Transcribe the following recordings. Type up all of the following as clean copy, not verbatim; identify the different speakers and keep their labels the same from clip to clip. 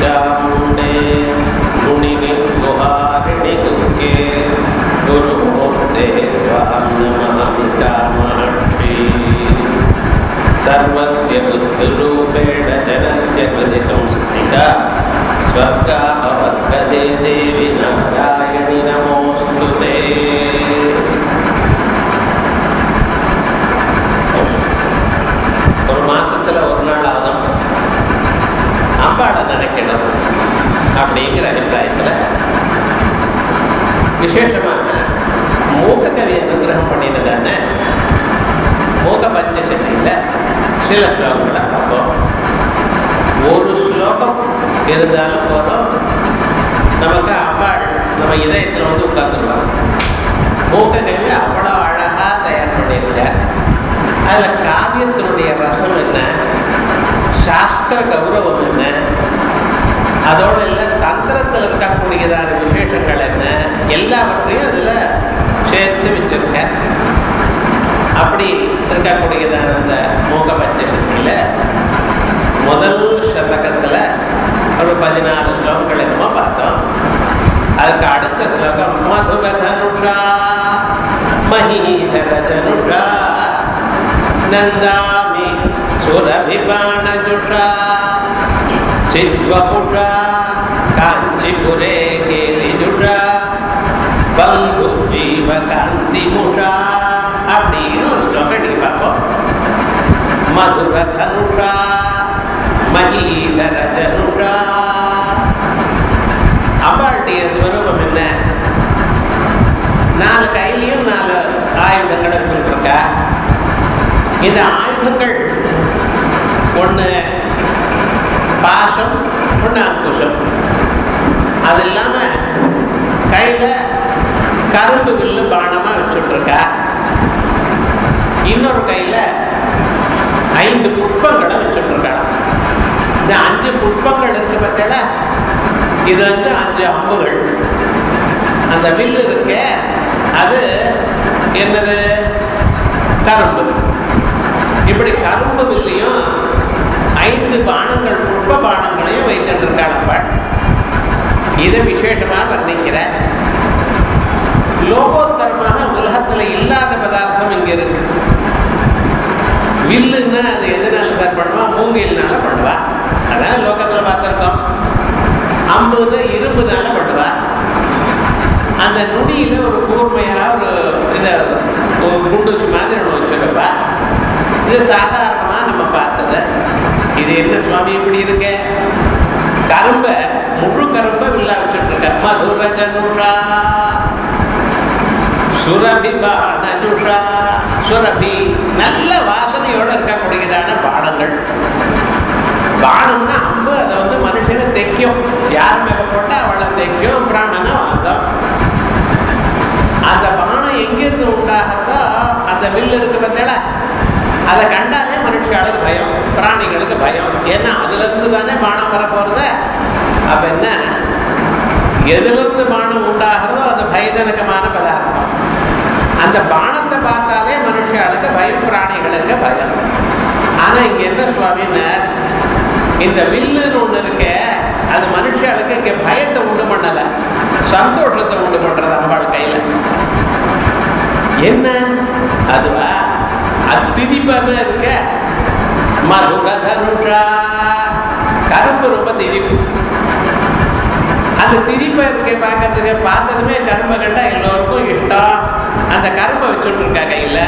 Speaker 1: चामुंडे गुणिनि गुहारिणि दुर्गे गुरुमूर्ते त्वां नमामि कामाक्षी सर्वस्य बुद्धिरूपेण जनस्य हृदि संस्थिता स्वर्गापवर्गदे देवी नारायणि नमोस्तुते. ஒரு மாசத்துல ஒரு நாள் ஆகும் அம்பாளை நினைக்கணும் அப்படிங்கிற அபிப்பிராயத்துல விசேஷமாக மூக்க கவி அனுகிரகம் பண்ணினதான மூக பஞ்சசக்தியில சில ஸ்லோகங்களை பார்ப்போம். ஒரு ஸ்லோகம் இருந்தாலும் போதும் நமக்கு அம்பாள் நம்ம இதயத்தில் வந்து உட்கார்ந்துருவாங்க. மூக்க கவி அவ்வளோ அழகா தயார் பண்ணியிருக்கார். அதில் காவியத்தினுடைய ரசம் என்ன, சாஸ்திர கௌரவம் என்ன, அதோட எல்லாம் தந்திரத்தில் இருக்கக்கூடியதான விசேஷங்கள் என்ன, எல்லாவற்றையும் அதில் சேர்த்து வச்சிருக்க. அப்படி இருக்கக்கூடியதான அந்த மூக பஞ்சசக்தியில் முதல் சதகத்தில் ஒரு 14 ஸ்லோகங்கள் என்னமோ பார்த்தோம். அதுக்கு அடுத்த ஸ்லோகம் மதுரதனுஷா மஹீதரதனுஷா நந்தாமி சுரபிபாணஜுஷா சித்வபுஷா காஞ்சிபுரே கேலிஜுஷா பந்து ஜீவ காந்திமுஷா அப்படின்னு ஒரு ஸ்லோகம் நீங்க பார்ப்போம். மதுரதனுஷா மஹீதரதனுஷா. அம்பாளுடைய ஸ்வரூபம் என்ன? 4 கையிலையும் 4 ஆயுதங்களை வச்சுருக்கா. இந்த ஆயுதங்கள் ஒன்று பாசம், ஒன்று அங்குஷம். அது இல்லாமல் கையில் கரும்பு வில்லு பானமாக வச்சுட்ருக்கா. இன்னொரு கையில் 5 புஷ்பங்களை வச்சுட்ருக்கா. இந்த 5 புஷ்பங்கள் இருக்கு பார்த்தா, இது வந்து 5 அம்புகள். அந்த வில்லு இருக்க அது என்னது? கரும்பு. இப்படி கரும்பு வில்லையும் 5 பானங்கள், புஷ்ப பானங்களையும் வைத்திருக்காள். இதை விசேஷமாக வர்ணிக்கிற லோகோத்தரமாக உலகத்தில் இல்லாத பதார்த்தம் இங்க இருக்கு. வில்லுன்னா அது எதனால சார் பண்ணுவா? மூங்கில்னால பண்ணுவா. அதான் லோகத்தில் பார்த்துருக்கோம். அம்புன்னு இரும்புனால பண்ணுவா. அந்த நுனியில ஒரு கூர்மையாக ஒரு இதை குண்டுச்சு மாதிரி ஒன்று வச்சுருப்பா. இது சாதாரணமாக நம்ம பார்த்தது. இது என்ன சுவாமி இப்படி இருக்க? கரும்பை, முழு கரும்பை வில்லா வச்சுட்டு மதுரஜனுஷா சுரபிபாணஜுஷா. சுரபி நல்ல வாசனையோடு இருக்கக்கூடியதான பானங்கள். பானம்னா அம்பு, அதை வந்து மனுஷனை தைக்கும். யார் மேலே போட்டால் அவளை தைக்கும், பிராணனை வாங்கும். அந்த பானம் எங்கிருந்து உண்டாகிறதோ அந்த வில்லு இருக்கு பார்த்தா, அதை கண்டாலே மனுஷர்களுக்கு பயம், பிராணிகளுக்கு பயம். ஏன்னா அதுலேருந்து தானே பானம் வரப்போகிறது. அப்போ என்ன, எதிலிருந்து பானம் உண்டாகிறதோ அது பயஜனகமான பதார்த்தம். அந்த பானத்தை பார்த்தாலே மனுஷர்களுக்கு பயம், பிராணிகளுக்கு பயம். ஆனால் இங்கே என்ன சுவாமின்னு, இந்த வில்லுன்னு ஒன்று இருக்க, அது மனுஷர்களுக்கு இங்கே பயத்தை உண்டு பண்ணலை, சந்தோஷத்தை உண்டு பண்ணுறது அம்பாள் கையில். என்ன அதுவா? அது திதிப்பாக இருக்க. மதுரதனுஷா கரும்பு ரொம்ப திதிப்பு. அந்த திதிப்பை இருக்க பார்க்கறதுக்கு பார்த்ததுமே கரும்பை கண்டா எல்லோருக்கும் இஷ்டம். அந்த கரும்பை வச்சுட்டு இருக்கா கையில்.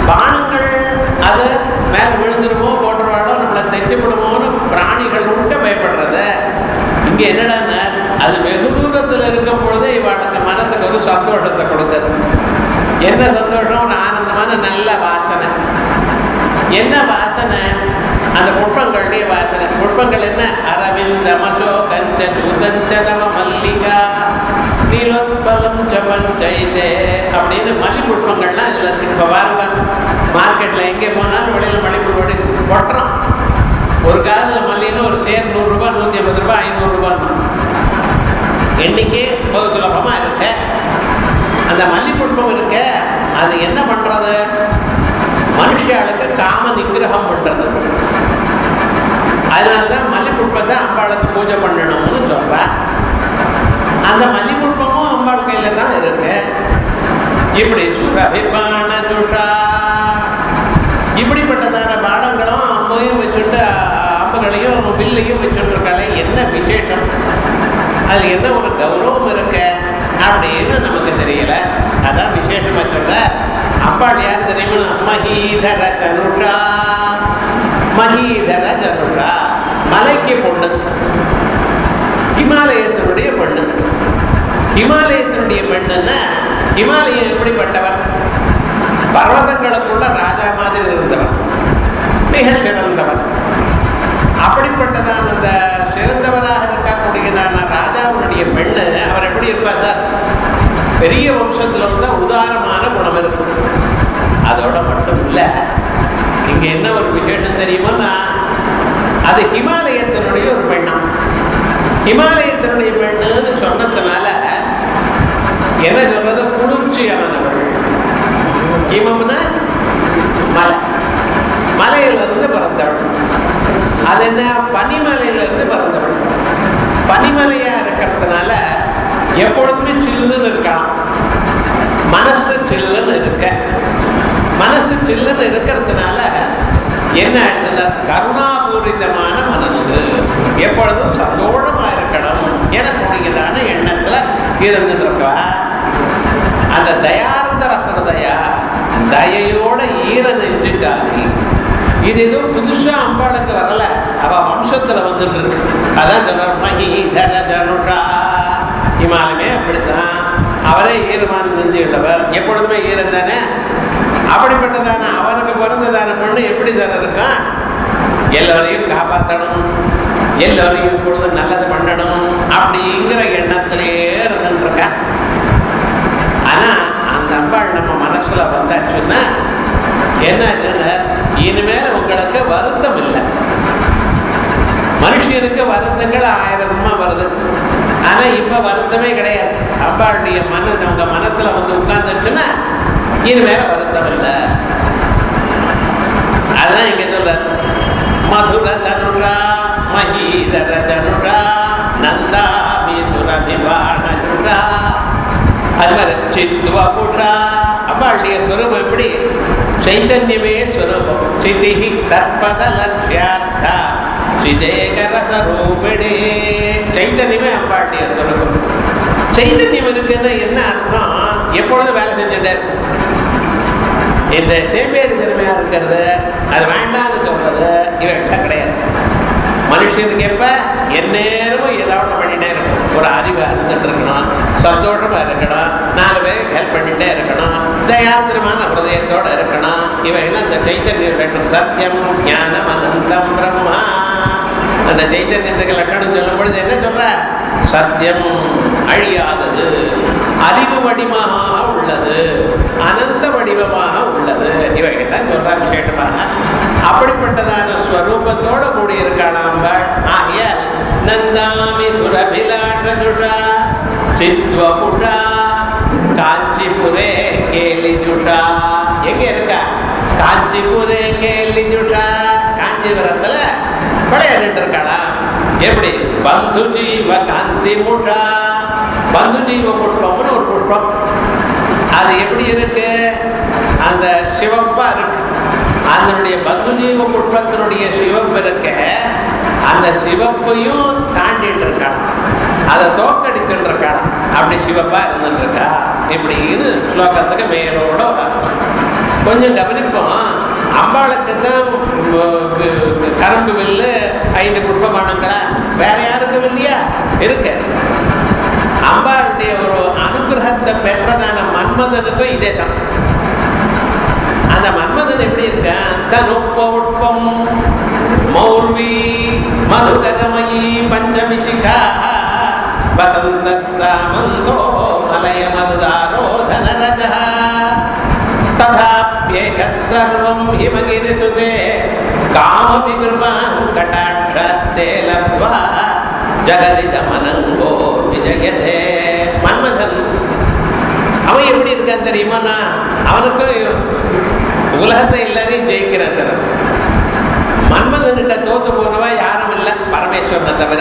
Speaker 1: பானங்கள் அது மேலே விழுந்துருமோ, போட்டுருவாளோ, நம்மளை தைச்சுப்படுமோன்னு பிராணிகள் உட்க பயப்படுறது. இங்கே என்னடான்னா, அது வெகு தூரத்தில் இருக்கும் பொழுதே இவளுக்கு மனசுக்கு ஒரு சந்தோஷத்தை கொடுக்குது. என்ன சந்தோஷம்? ஒரு ஆனந்தமான நல்ல வாசனை. என்ன வாசனை? அந்த புஷ்பங்களுடைய வாசனை. புஷ்பங்கள் என்ன? அரவிந்த மசோ கஞ்ச சூதஞ்சனவ மல்லிகா நீலோத்பலம் ஜபஞ்சைதே அப்படின்னு மல்லி புஷ்பங்கள்லாம் இதில் இருக்கு. இப்போ பாருங்க, மார்க்கெட்டில் எங்கே போனாலும் வெளியில் மல்லிப்பூ கொட்டுறோம். ஒரு காதில் மல்லின்னு ஒரு சேர் 100 ரூபாய், 150 ரூபாய், 500 ரூபாய். எண்ணிக்கை போது சுலபமாக இருக்கு. அந்த மல்லி புஷ்பம் இருக்க, அது என்ன பண்ணுறது? மனுஷர்களுக்கு காம நிகிரகம் பண்ணுறது. அதனால்தான் மல்லி புஷ்ப புஷ்பத்தை அம்பாளுக்கு பூஜை பண்ணணும்னு சொல்றா. அந்த மல்லிபுஷ்பமும் அம்பாள் கையில தான் இருக்கு. இப்படி சுரபிபான துஷா இப்படிப்பட்டதான பாடங்களும் அம்பையும் வச்சுட்டு அம்புகளையும் வில்லையும் வச்சுட்டு இருக்காளே, என்ன விசேஷம், அது என்ன ஒரு கௌரவம் இருக்கு அப்படின்னு நமக்கு தெரியல. அதான் விசேஷமா சொல்ற. அம்பாள் யார் தெரியுமா? மகீதர தனுஷா. மகீதர தனுஷா மலைக்கு பொண்ணு, ஹிமாலயத்தினுடைய பெண்ணு. ஹிமாலயத்தினுடைய பெண்ணுன்னா ஹிமாலயம் எப்படிப்பட்டவர்? பர்வதங்களுக்குள்ள ராஜா மாதிரி இருந்தவர், மிக சிறந்தவர். அப்படிப்பட்டதான் அந்த சிறந்தவராக இருக்கக்கூடியதான ராஜாவுடைய பெண்ணு. அவர் எப்படி இருப்பார் சார்? பெரிய வம்சத்தில் இருந்தா உதாரணமான குணம் இருக்கும். அதோட மட்டும் இல்லை, இங்க என்ன ஒரு விசேஷம் தெரியுமா? அது ஹிமாலயத்தினுடைய ஒரு பெண்ணாம். ஹிமாலயத்தினுடைய பெண்ணுன்னு சொன்னதுனால என்ன சொல்றது? குளிர்ச்சியானவள். ஹிமம்னா மலை, மலையிலிருந்து பிறந்தவள். அது என்ன? பனிமலையிலிருந்து பிறந்தவள். பனிமலையா இருக்கிறதுனால எப்பொழுதுமே சில்லுன்னு இருக்கலாம். மனசு சில்லுன்னு இருக்க, மனசு சில்லுன்னு இருக்கிறதுனால என்ன ஆயிடுதுன்னா கருணாபூரிதமான மனசு, எப்பொழுதும் சந்தோஷமா இருக்கணும் எனக்குரியதான எண்ணத்துல இருந்துருக்கா. அந்த தயார்ந்தர ஹிருதயா, தயையோட ஈர நெஞ்சு காலி. இது எதுவும் புதுசா அம்பாளுக்கு வரல, அவ வம்சத்துல வந்துட்டு இருக்கு. அதான் சொல்ற மகீதர தனுஷா. இமாலயமே அப்படித்தான், அவரே ஈரமான நெஞ்சு உள்ளவர், எப்பொழுதுமே ஈரம் தானே. அப்படிப்பட்டதான அவனுக்கு பிறந்ததான பொண்ணு எப்படி தானே இருக்கான்? எல்லோரையும் காப்பாற்றணும், எல்லோரையும் இப்பொழுது நல்லது பண்ணணும் அப்படிங்கிற எண்ணத்திலேயே இருந்துருக்கா. ஆனா அந்த அம்பாள் நம்ம மனசுல வந்தாச்சுன்னா என்ன, இனிமேல் உங்களுக்கு வருத்தம் இல்லை. மனுஷனுக்கு வருத்தங்கள் 1000 வருது, ஆனா இப்ப வருத்தமே கிடையாது. அம்பாளுடைய மனசு உங்க மனசுல வந்து உட்கார்ந்துச்சுன்னா இனிமேல வருத்தம் இல்லை. அதான் இங்க சொல்ற மதுர தனுஷா மகீதர தனுஷா நந்தாமி சுரபிபாணா. அது மாதிரி சித்வபுஷா. அம்பாளுடைய ஸ்வரூபம் எப்படி? சைதன்யமே ஸ்வரூபம். சிதிஹி தற்பத லட்சியார்த்தா சிதேகரசரூபிணே. சைதன்யமே அம்பாளுடைய ஸ்வரூபம். சைதன்யம் இருக்குன்னா என்ன அர்த்தம்? எப்பொழுதும் வேலை செஞ்சுட்டே இருக்கும். இந்த சேம்பேரி திறமையா இருக்கிறது, அது வேண்டாம்னு சொல்றது இவெல்லாம் கிடையாது. மனுஷனுக்கு எப்ப எந்நேரமும் ஏதாவது பண்ணிட்டே இருக்கணும். ஒரு அறிவை இருந்துட்டு இருக்கணும், சந்தோஷமா இருக்கணும், 4 பேருக்கு ஹெல்ப் பண்ணிட்டே இருக்கணும், தயாத்திரமான ஹிருதயத்தோட இருக்கணும். இவையெல்லாம் இந்த சைத்தன்யம் வேண்டும். சத்தியம் ஞானம் அனந்தம் பிரம்மா. அந்த சைத்தன்யத்துக்கு லட்சணம் சொல்லும் பொழுது என்ன சொல்ற? சத்தியம் அழியாதது, அறிவு வடிவமாக உள்ளது, அனந்த வடிவமாக உள்ளது. இவைகள்தான் சொல்ற விசேஷமாக. அப்படிப்பட்டதான ஸ்வரூபத்தோட கூடியிருக்கலாம். ஆகியால் நந்தாமி சுரபிலாஷா சித்வபுஷா காஞ்சிபுரே கேலிஜுஷா. எங்க இருக்கா? காஞ்சிபுரே கேலிஜுஷா. காஞ்சிபுரத்துல விளையாடிட்டு இருக்காளா? எப்படி? பந்து ஜீவ காந்தி முஷா. பந்து ஜீவ புஷ்பம்னு ஒரு புஷ்பம். அது எப்படி இருக்கு? அந்த சிவப்பா இருக்கு. அதனுடைய பந்து ஜீவ புஷ்பத்தினுடைய சிவப்பு இருக்க, அந்த சிவப்பையும் தாண்டிட்டு இருக்காளாம், அதை தோக்கடிச்சுட்டு இருக்காளாம். அப்படி சிவப்பா இருந்துட்டு இருக்கா. இப்படின்னு ஸ்லோகத்துக்கு மேலோட கொஞ்சம் கவனிப்போம். அம்பாளுக்கு தான் கரும்பு வில்லு 5 புஷ்பமானங்களா, வேற யாருக்கும் இல்லையா? இருக்கு. அம்பாளுடைய ஒரு அனுகிரகத்தை பெற்றதான மன்மதனுக்கும் இதே தான். அந்த மன்மதன் எப்படி இருக்க? தனுப்பம் மௌர்வி மதுகரமயி பஞ்சமிச்சிகா வசந்த சாமந்தோ மலய மருதாரோ தனரஜா ததாப்யேக சர்வம் ஹிமகிரிசுதே காமவிகிருபாம் கடாட்சத்தே லப்த்வா ஜகதிதமனங்கோ விஜயதே. மன்மதன் அவன் எப்படி இருக்கான் தெரியுமா? அவனுக்கு உலகத்தை எல்லாரையும் ஜெயிக்கிறான் சார். மன்மதன்கிட்ட தோத்து போனவா யாரும் இல்லை, பரமேஸ்வரன். பரமேஸ்வரனை தவிர.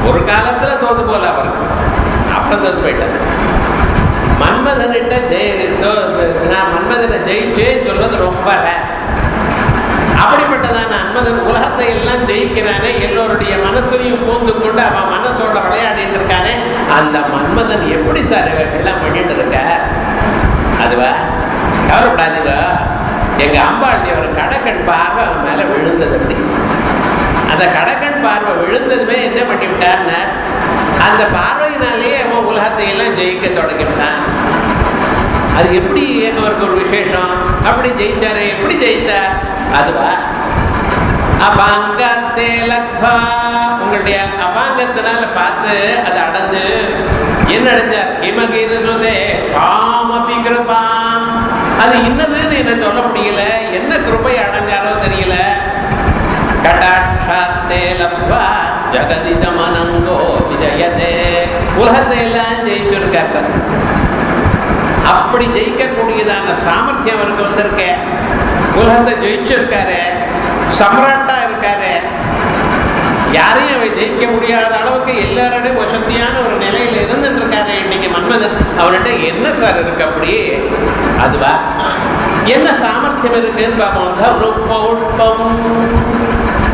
Speaker 1: ஒரு காலத்துல தோத்து போல அவர், அப்புறம் தோத்து போயிட்டார். மன்மதன்கிட்ட நான் மன்மதனை ஜெயிச்சேன்னு சொல்றது ரொம்ப அப்படிப்பட்டதான மன்மதன் உலகத்தை எல்லாம் ஜெயிக்கிறானே, எல்லோருடைய மனசையும் பூந்து கொண்டு அவன் மனசோட விளையாடிட்டு இருக்கானே, அந்த மன்மதன் எப்படி சார் இவர்கள்லாம் பண்ணிட்டு இருக்க? அதுவா கவலைப்படாதீங்க, எங்க அம்பாளுடைய ஒரு கடக்கண் பார்வை அவன் மேல விழுந்தது. அப்படி அந்த கடக்கண் பார்வை விழுந்ததுமே என்ன பண்ணிவிட்டார்னா, அந்த பார்வையினாலேயே அவன் உலகத்தை எல்லாம் ஜெயிக்க தொடங்கிவிட்டான். அது எப்படி அவருக்கு ஒரு விசேஷம்? அப்படி ஜெயிச்சாரு. எப்படி ஜெயித்தார்? அதுவா அபாங்கத்தே லக்பா, உங்களுடைய அபாங்கத்தினால பார்த்து அதை அடைஞ்சு என்ன அடைஞ்சார்? ஹிமகிருதே காமபி கிருபாம். அது இன்னதுன்னு என்ன சொல்ல முடியல, என்ன கிருபை அடைஞ்சாரோ தெரியல. கடாட்சாத்தே லக்பா ஜகதிதமனங்கோ விஜயதே, உலகத்தை எல்லாம் ஜெயிச்சிருக்கார் சார். அப்படி ஜெயிக்கக்கூடியதான சாமர்த்தியம் அவருக்கு வந்திருக்க. உலகத்தை ஜெயிச்சிருக்காரு, சம்ராட்டா இருக்காரு. யாரையும் அவர் ஜெயிக்க முடியாத அளவுக்கு எல்லாரோடையும் வசதியான ஒரு நிலையில இருந்துட்டு இருக்காரு இன்னைக்கு மன்மதன். அவர்கிட்ட என்ன சார் இருக்கு அப்படி? அதுவா என்ன சாமர்த்தியம் இருக்குன்னு பார்ப்போம்.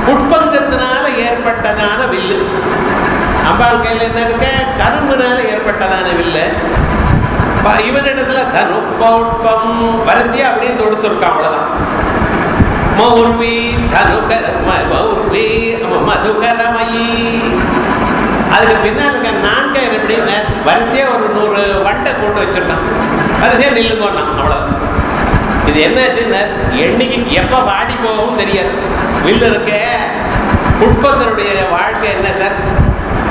Speaker 1: புஷ்பங்கத்தினால ஏற்பட்டதான வில்லு. அம்பாள் கையில் என்ன இருக்க? கரும்புனால ஏற்பட்டதான வில்லு. இவனிடத்துல தனுப்பம் வரிசையா அப்படியே தொடுத்திருக்கான். அவ்வளவுதான். மௌர்வி மௌர்வி மதுகரமயி. அதுக்கு பின்னால் இருக்க நான்கயிறு எப்படின்னு வரிசையா ஒரு 100 வண்டை போட்டு வச்சிருக்கான். வரிசையா நில்லுங்கண்ணா. அவ்வளவுதான். இது என்னாச்சுன்னு எண்ணிக்கை எப்ப வாடி போகவும் தெரியாது. வில்லு இருக்க புஷ்பத்தினுடைய வாழ்க்கை என்ன சார்?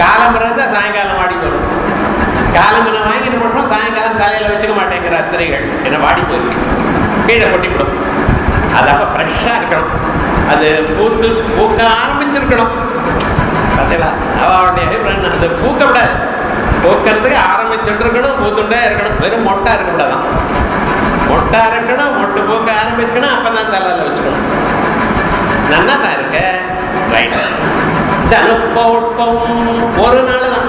Speaker 1: காலம்பரம் தான் சாயங்காலம் வாடி போடும். காலம்பரை வாங்கிட்டு போட்டோம், சாயங்காலம் தலையில வச்சுக்க மாட்டேங்கிற ஸ்திரீகள் என்ன வாடி போயிருக்கு, கீழே கொட்டிவிடும். அது அப்ப ஃப்ரெஷ்ஷா இருக்கணும். அது பூக்க ஆரம்பிச்சிருக்கணும். பார்த்தீங்களா? அவளுடைய அபிப்பிராயம் அது பூக்க விடாது. பூக்கிறதுக்கு ஆரம்பிச்சுட்டு இருக்கணும், பூத்துண்டே இருக்கணும். வெறும் மொட்டா இருக்க கூடாதான். மொட்டா இருக்கணும், மொட்டு பூக்க ஆரம்பிக்கணும். அப்பதான் தலையில வச்சுக்கணும். நல்லா தான் இருக்க. ரைட். ஒரு நாள் தான்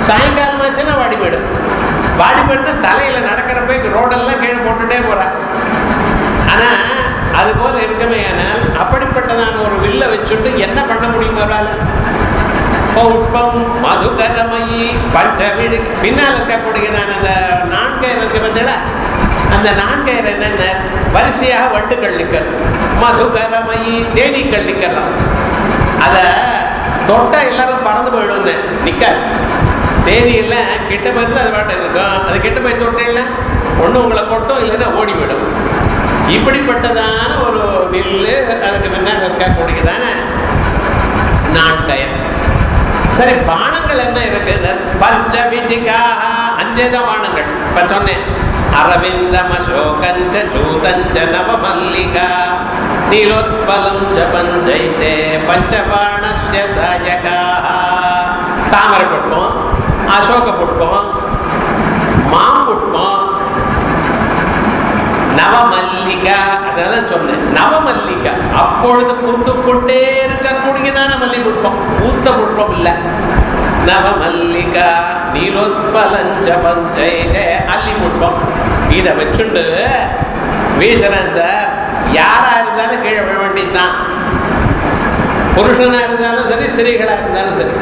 Speaker 1: சாயங்காலம் ஆச்சுன்னா வாடி போயிடும். வாடி போயிட்டு தலையில நடக்கிறப்ப ரோடெல்லாம் கீழே போட்டுட்டே போறா. ஆனா அது போல இருக்கமே. ஆனால் அப்படிப்பட்டதான ஒரு வில்ல வச்சுட்டு என்ன பண்ண முடியும் அவரால்? பௌஷ்பம் மதுகரமயி பஞ்சவீடு. பின்னால் இருக்கக்கூடியதான அந்த நான்கயிறு இருக்கு பார்த்தீங்களா? அந்த நான்கயிறு என்னென்ன வரிசையாக வண்டுகள் நிற்கிறது. மதுகரமயி தேனீக்கள் நிற்கலாம். அதை தொட்டா எல்லாரும் பறந்து போயிடும். நிற்காது. தேனியெல்லாம் கிட்ட போயிருந்து அது பாட்டு இருக்கும். அது கிட்ட போய் தொட்டேன்னா ஒன்று உங்களை கொட்டும், இல்லைன்னா ஓடி போயிடும். இப்படிப்பட்டதான ஒரு வில்லு. அதுக்கு முன்னாடி இருக்கக்கூடியதான நான்கயம். சரி, பானங்கள் என்ன இருக்கு? பஞ்சபிஜிகாக 5 பானங்கள் இப்ப சொன்னேன். அரவிந்தம் அசோகஞ்ச சூதஞ்ச நவமல்லிகா நீலோத்பலம் ச பஞ்சைதே பஞ்சபாணஸ்ய சாயகாः. தாமரை புஷ்பம், அசோக புஷ்பம், மாம்புஷ்பம், நவமல்லிகா. அதான் சொன்னேன், நவமல்லிகா. அப்பொழுது பூத்து கொண்டே இருக்கக்கூடியதான மல்லி புஷ்பம், பூத்த புஷ்பம் இல்ல. நவமல்லிகா நீலோத்பலஞ்ச பஞ்சைதே அல்லி புஷ்பம். இதை வச்சுண்டு வீசுறேன் சார். யாரா இருந்தாலும் கீழே விழ வேண்டியதுதான். புருஷனா இருந்தாலும் சரி, ஸ்திரீகளா இருந்தாலும் சரி.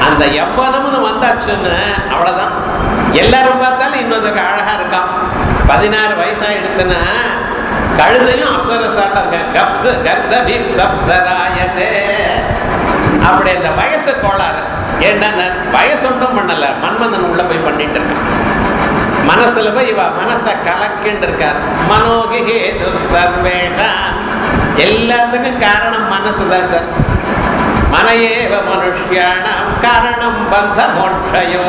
Speaker 1: அந்த எவ்வளவுன்னு வந்தாச்சுன்னு அவ்வளவுதான். எல்லாரும் பார்த்தாலும் இன்னொருத்தருக்கு அழகா இருக்கான். 16 வயசா எடுத்துன்னா கழுதையும் அப்சரசாட்டம் இருக்க. அப்படி அந்த வயசு கோளாறு. என்ன வயசு ஒன்றும் பண்ணல, மன்மதன் உள்ள போய் பண்ணிட்டு இருக்கான். மனசுல போய் இவ மனசை கலக்கின்னு இருக்கார். மனோகேது சர்வேஷா. எல்லாத்துக்கும் காரணம் மனசுதான் சார். மனையேவ மனுஷ்யாணம் காரணம் பந்த மோட்சயோ.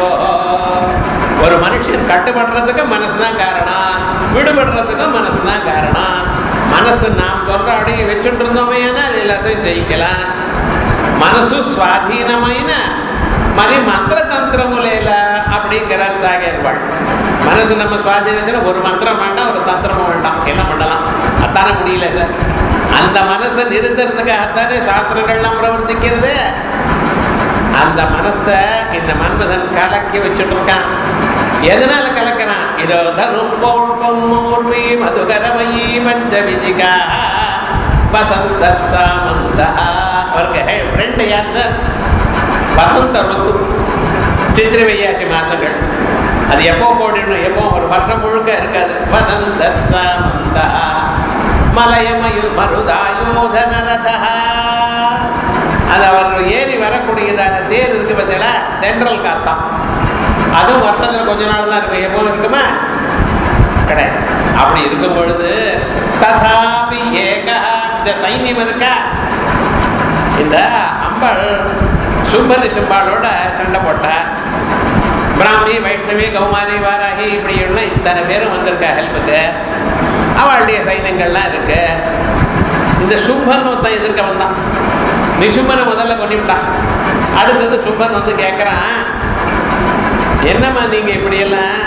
Speaker 1: ஒரு மனுஷன் கட்டுப்படுறதுக்கு மனசுதான் காரணம், விடுபடுறதுக்கும் மனசுதான் காரணம். மனசு நாம் சொல்ற அப்படியே வச்சுட்டு இருந்தோமே, அது எல்லாத்தையும் ஜெயிக்கலாம். మనసు స్వాధీనమైన మరి మంత్రతంత్రము లేలా அப்படிங்கிறதாக இருப்பாள். மனசு நம்ம சுவாதீனத்தில் ஒரு மந்திரம் வேண்டாம், ஒரு தந்திரமும் வேண்டாம், என்ன பண்ணலாம்? அத்தான முடியல சார். அந்த மனசை நிறுத்துறதுக்காகத்தானே சாஸ்திரங்கள்லாம் பிரவர்த்திக்கிறது. அந்த மனசை இந்த மன்மதன் கலக்கி வச்சுட்டு இருக்கான். எதனால கலக்கிறான்? இதோ தனுப்பௌர்வம் மூர்வி மதுகரமயி பஞ்சவிதிகா வசந்த சாமந்தா. அவருக்கு ஃப்ரெண்டு யார் சார்? வசந்த ருத்து, சித்திரை வையாசி மாசங்கள். அது எப்போ போடணும், எப்போ ஒரு வருஷம் முழுக்க இருக்காது. வசந்த சாமந்தா மலயமயு மருதாயோதனரதா. அது அவர் ஏறி வரக்கூடியதான தேர் இருக்கு பார்த்தீங்களா, தென்றல் காத்தான். அதுவும் வருஷத்துல கொஞ்ச நாள் தான் இருக்கும், எப்போ இருக்குமா? கிடையாது. அப்படி இருக்கும் பொழுது ததாபி ஏகா, இந்த சைன்யம் இருக்கா, இந்த அம்பாள் சும்பனி சிம்பாளோட சண்டை போட்டா. பிராமி, வைஷ்ணவி, கௌமாரி, வாராகி இப்படி எல்லாம் இத்தனை பேரும் வந்திருக்கா ஹெல்ப்புக்கு. அவளுடைய சைன்யங்கள்லாம் இருக்கு. இந்த சும்பன் ஒருத்தன் எதிர்க்க வந்தான். நிசும்பனை முதல்ல கொண்டுவிட்டான். அடுத்தது சும்பன் வந்து கேட்குறான், என்னம்மா நீங்க இப்படியெல்லாம்,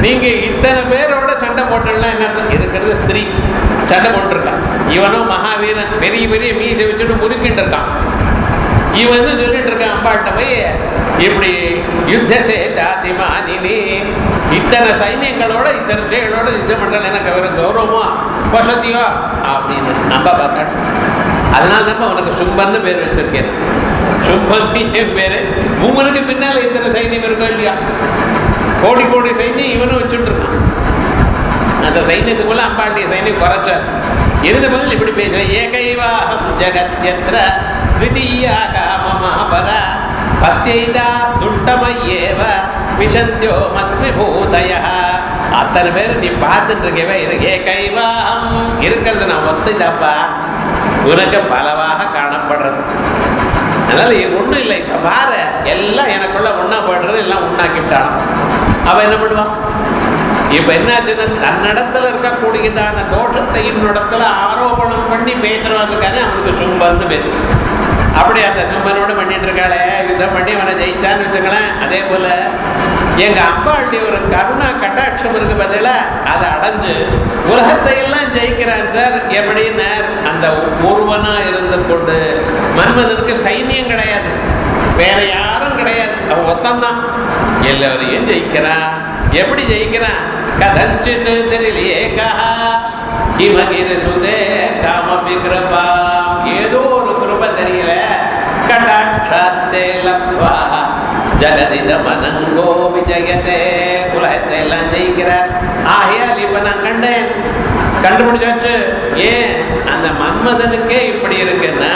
Speaker 1: நீங்க இத்தனை பேரோட சண்டை போட்டலாம் என்ன? இருக்கிறது ஸ்திரீ சண்டை போட்டுருக்கான். இவனும் மகாவீரன், பெரிய பெரிய மீசை வச்சுட்டு முறுக்கிட்டு இருக்கான். இவன் சொல்லிட்டு இருக்கான் அம்பாட்ட போய், இப்படி யுத்தசே ஜாதி மானினி, இத்தனை சைன்யங்களோட இத்தனை ஸ்திரீகளோட யுத்தம் பண்றாங்க, எனக்கு வேற கௌரவமோ வசதியோ அப்படின்னு நம்ப பார்த்தான். அதனால தான் உனக்கு சும்பன்னு பேர் வச்சிருக்கேன். சும்பன் என் பேரு. உங்களுக்கு பின்னால இத்தனை சைன்யம் இருக்கோ இல்லையா? கோடி கோடி சைன்யம் இவனும் வச்சுட்டு இருக்கான். அந்த சைன்யத்துக்குள்ள அம்பாளுடைய சைன்யம் குறைச்ச இருந்த பதில் இப்படி பேசுற. ஏகைவாகம் ஜகத்யத்ர த்விதீயாக மமாபர பஸ்யைதா துஷ்டமய்யேவ விசந்தியோ மத்விபூதய. அத்தனை பேர் நீ பார்த்துட்டு இருக்கவே, ஏகைவாகம் இருக்கிறது நான் ஒத்துதாப்பா, உனக்கு பலவாக காணப்படுறது. அதனால ஒன்றும் இல்லை. இப்போ பாரு, எல்லாம் எனக்குள்ள ஒன்றா போடுறது, எல்லாம் உண்ணாக்கிட்டான். அவன் என்ன பண்ணுவான்? இப்போ என்னாச்சுன்னா, தன்னிடத்துல இருக்கக்கூடியதான தோஷத்தை இன்னிடத்துல ஆரோபணம் பண்ணி பேசுறவங்களுக்கான அவனுக்கு சும்பன்னு பேரு. அப்படி அந்த சும்பனோட பண்ணிட்டு இருக்காளே, யுத்தம் பண்ணி அவனை ஜெயிச்சான்னு வச்சுங்களேன். அதே போல எங்க அம்பாளுடைய ஒரு கருணா கட்டாட்சம் இருக்கு பார்த்தீங்களா, அதை அடைஞ்சு உலகத்தை எல்லாம் ஜெயிக்கிறான் சார். எப்படின்னு, அந்த ஒருவனா இருந்து கொண்டு மன்மதனுக்கு சைன்யம் கிடையாது, வேற யாரும் கிடையாது, அவன் ஒத்தந்தான் எல்லாரையும் ஜெயிக்கிறான். எப்படி ஜெயிக்கிறான்? கதஞ்சித் தெரியலையேகா ஹிமகிரி சுதே காமபி கிருபாம். ஏதோ ஒரு கிருபை தெரியல, கடாட்சத்தே லப்வா ஜகதித மனங்கோ விஜயத்தே. உலகத்தை எல்லாம் ஜெயிக்கிறார். ஆகையால் இப்ப நான் கண்டேன், கண்டுபிடிச்சாச்சு. ஏன் அந்த மன்மதனுக்கே இப்படி இருக்குன்னா,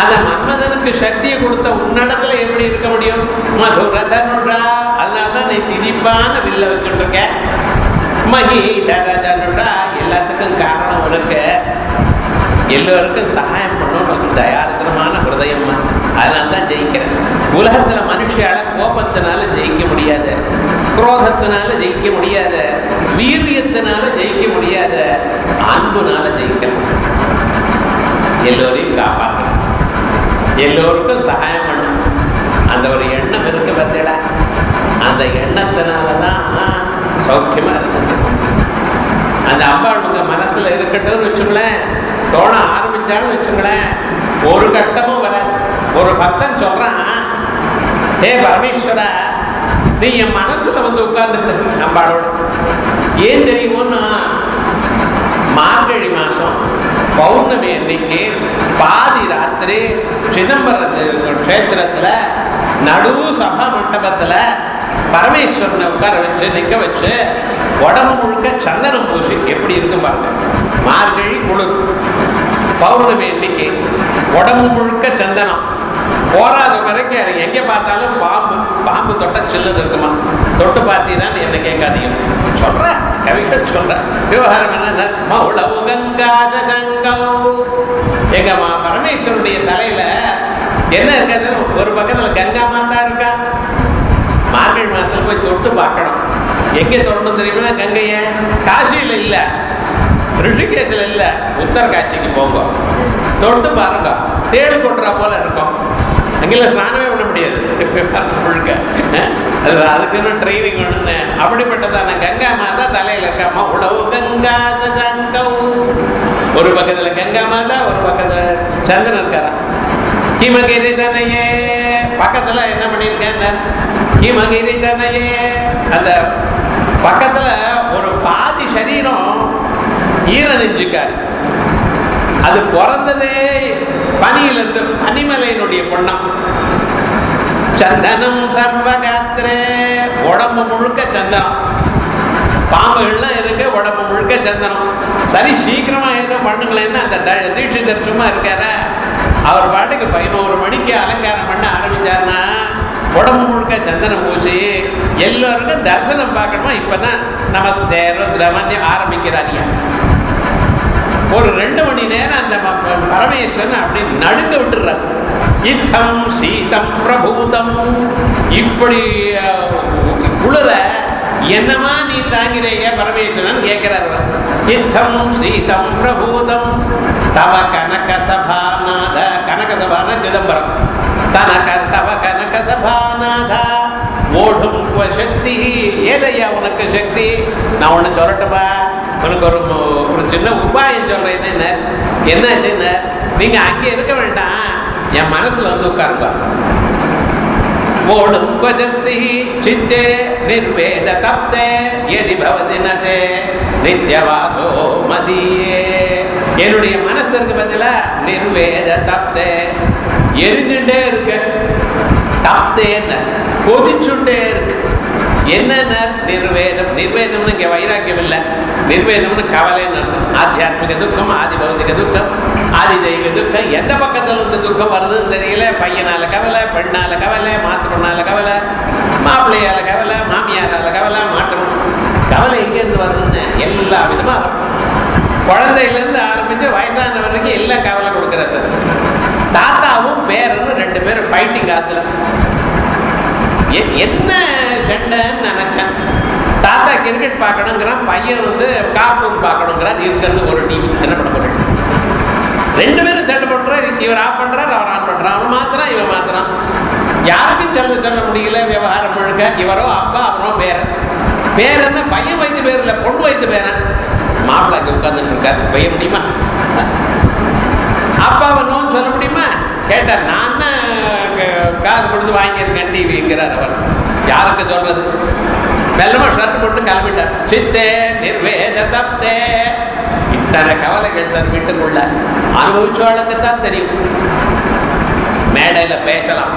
Speaker 1: அந்த மன்மதனுக்கு சக்தியை கொடுத்த உன்னடத்துல எப்படி இருக்க முடியும்? மதுரதனுடா. அதனால்தான் நீ திதிப்பான வில்ல வச்சுட்டு இருக்க. மகிதரனுடா. எல்லாத்துக்கும் காரணம் உனக்கு, எல்லோருக்கும் சகாயம் பண்ணணும், தயாரித்தனமான ஹிருதயம். அதனால்தான் ஜெயிக்கிறேன். உலகத்துல மனுஷால கோபத்தினால ஜெயிக்க முடியாது, குரோதத்தினால ஜெயிக்க முடியாது, வீரியத்தினால ஜெயிக்க முடியாது, அன்புனால ஜெயிக்கணும். எல்லோரையும் காப்பாற்றணும், எல்லோருக்கும் சகாயம் பண்ணணும். அந்த ஒரு எண்ணம் இருக்கு பார்த்தீங்களா, அந்த எண்ணத்தினாலதான் சௌக்கியமா இருந்தது. அந்த அம்பாள் உங்க மனசுல இருக்கட்டும்னு வச்சுங்களேன், தோண ஆரம்பிச்சாலும் வச்சுங்களேன், ஒரு கட்டமும் வராது. ஒரு பக்தன் சொல்றான், ஹே பரமேஸ்வரா, நீ என் மனசுல வந்து உட்கார்ந்துட்டு அம்பாளோட. ஏன் தெரியுமோன்னா, மார்கழி மாசம் பௌர்ணமி அன்னைக்கு பாதி ராத்திரி சிதம்பரம் கஷேத்திரத்துல நடு சபா மண்டபத்துல பரமேஸ்வரனை உட்கார வச்சு நிற்க வச்சு உடம்பு முழுக்க சந்தனம் பூசி எப்படி இருக்கும் பாருங்க. மார்கழி குளிர், பௌர்ணமி அன்னைக்கு உடம்பு முழுக்க சந்தனம். போராத வரைக்கும் எனக்கு எங்கே பார்த்தாலும் பாம்பு, பாம்பு தொட்ட சில்லுன்னு இருக்குமா, தொட்டு பார்த்தீங்கன்னு என்ன கேட்காதீங்க. சொல்ற கவிகள் சொல்ற விவகாரம் என்ன, மௌளவு கங்காஜங்கௌ. எங்க பரமேஸ்வரனுடைய தலையில என்ன இருக்காதுன்னு ஒரு பக்கத்துல கங்கா மாதா இருக்கா. மார்கழி மாதத்துல போய் தொட்டு பார்க்கணும். எங்கே தொடணும் தெரியுமா? கங்கைய காசியில இல்ல, ரிஷிகேசில் இல்ல, உத்தரகாட்சிக்கு போங்க, தொட்டு பாருங்க. தேடு கொட்டுறா போல இருக்கும். அங்கெல்லாம் ஸ்நானமே பண்ண முடியாது முழுக்க. அதுக்குன்னு ட்ரைனிங் ஒண்ணு. அப்படிப்பட்டதான கங்கா மாதா தலையில இருக்காமா. உழவு கங்கா ஒரு பக்கத்துல கங்கா மாதா, ஒரு பக்கத்துல சந்திரன் இருக்காரா. ஹிமகிரி தனையே பக்கத்துல என்ன பண்ணிருக்கேன், ஹிமகிரி தனையே அந்த பக்கத்துல ஒரு பாதி சரீரம் ஈர நெஞ்சுக்காரு. அது பிறந்ததே பனியிலிருந்து, பனிமலையினுடைய பொண்ணம். சந்தனம் சர்வகாத்திரே, உடம்பு முழுக்க சந்தனம். பாம்புகள்லாம் இருக்கு, உடம்பு முழுக்க சந்தனம். சரி, சீக்கிரமா ஏதோ பண்ணுங்களேன்னு அந்த தீட்சிதர் சும்மா இருக்கார. அவர் பாட்டுக்கு 11 மணிக்கு அலங்காரம் பண்ண ஆரம்பிச்சாருன்னா உடம்பு முழுக்க சந்தனம் பூசி எல்லோருக்கும் தரிசனம் பார்க்கணுமா. இப்பதான் நமஸ்தே ருத்ரமன்ய ஆரம்பிக்கிறாரியா. ஒரு 2 மணி நேரம் அந்த பரமேஸ்வரன் அப்படி நடுங்க விட்டுறாரு. இத்தம் சீதம் பிரபூதம், இப்படி குளிர என்னமா நீ தாங்கிறேய பரமேஸ்வரன் கேட்கிறார். இத்தம் சீதம் பிரபூதம் தவ கனக சபாநாத, கனக சபான சிதம்பரம், தவ கனக சபாநாத ஓடும் சக்தி. ஏதையா உனக்கு சக்தி? நான் ஒண்ணு சொல்லட்டுமா, உனக்கு ஒரு சின்ன உபாயம் சொல்றேன். என்னாச்சுன்னு, நீங்க அங்கே இருக்க வேண்டாம், என் மனசுல வந்து உட்காருங்க. ஓடும் சக்தி சித்தே நிர்வேத தப்தே எதி பவதி நதே நித்யவாசோ மதியே. என்னுடைய மனசு இருக்கு பத்தில, நிர்வேத தப்தே எரிஞ்சுட்டே இருக்கு. தப்தேன்னு கொதிச்சுட்டே இருக்கு. என்னென்ன நிர்வேதம்? நிர்வேதம்னு இங்கே வைராக்கியம் இல்லை, நிர்வேதம்னு கவலைன்னு அர்த்தம். ஆத்தியாத்மிக துக்கம், ஆதி பௌதிக துக்கம், ஆதி தெய்வ துக்கம். எந்த பக்கத்தில் வந்து துக்கம் வருதுன்னு தெரியல. பையனால கவலை, பெண்ணால கவலை, மாத்திரனால கவலை, மாப்பிள்ளையால கவலை, மாமியாரால கவலை, மாற்றம் கவலை எங்கேருந்து வருதுன்னு எல்லா விதமா வரும். குழந்தையிலேருந்து ஆரம்பிச்சு வயசான வரைக்கும் எல்லாம் கவலை கொடுக்குற சார். தாத்தாவும் பேரனும் 2 பேரும் ஃபைட்டிங் ஆத்துல. என்ன சண்டைன்னு நினைச்சேன். தாத்தா கிரிக்கெட் பார்க்கணுங்கிறான், பையன் வந்து கார்ட்டூன் பார்க்கணுங்கிறான். இருக்கிறது ஒரு டிவி. என்ன பண்ண போறேன்? 2 பேரும் சண்டை போட்டுறாரு. இவர் ஆஃப் பண்றாரு, அவர் ஆன் பண்றான். அவன் மாத்திரான், இவன் மாத்திரான். யாருக்கும் சொல்ல முடியல. விவகாரம் முழுக்க இவரோ அப்பா, அவனோ பேரன். பேரன்னா பையன் வைத்து பேர் இல்லை, பொண்ணு வைத்து பேரன். மாப்பிள்ளை அங்கே உட்கார்ந்துட்டு இருக்காரு. வைய முடியுமா? அப்பாவை நோன்னு சொல்ல முடியுமா? கேட்டார். நான் காசு கொடுத்து வாங்கியிருக்கேன் டிவிங்கிறார் அவர். யாருக்கு சொல்றது? வெள்ளமா ஷர்ட் போட்டு கிளம்பிட்டார். சித்தே நிர்வேத தப்தே. இத்தனை கவலைகள் தன் வீட்டுக்குள்ள அனுபவிச்சவளுக்குத்தான் தெரியும். மேடையில பேசலாம்,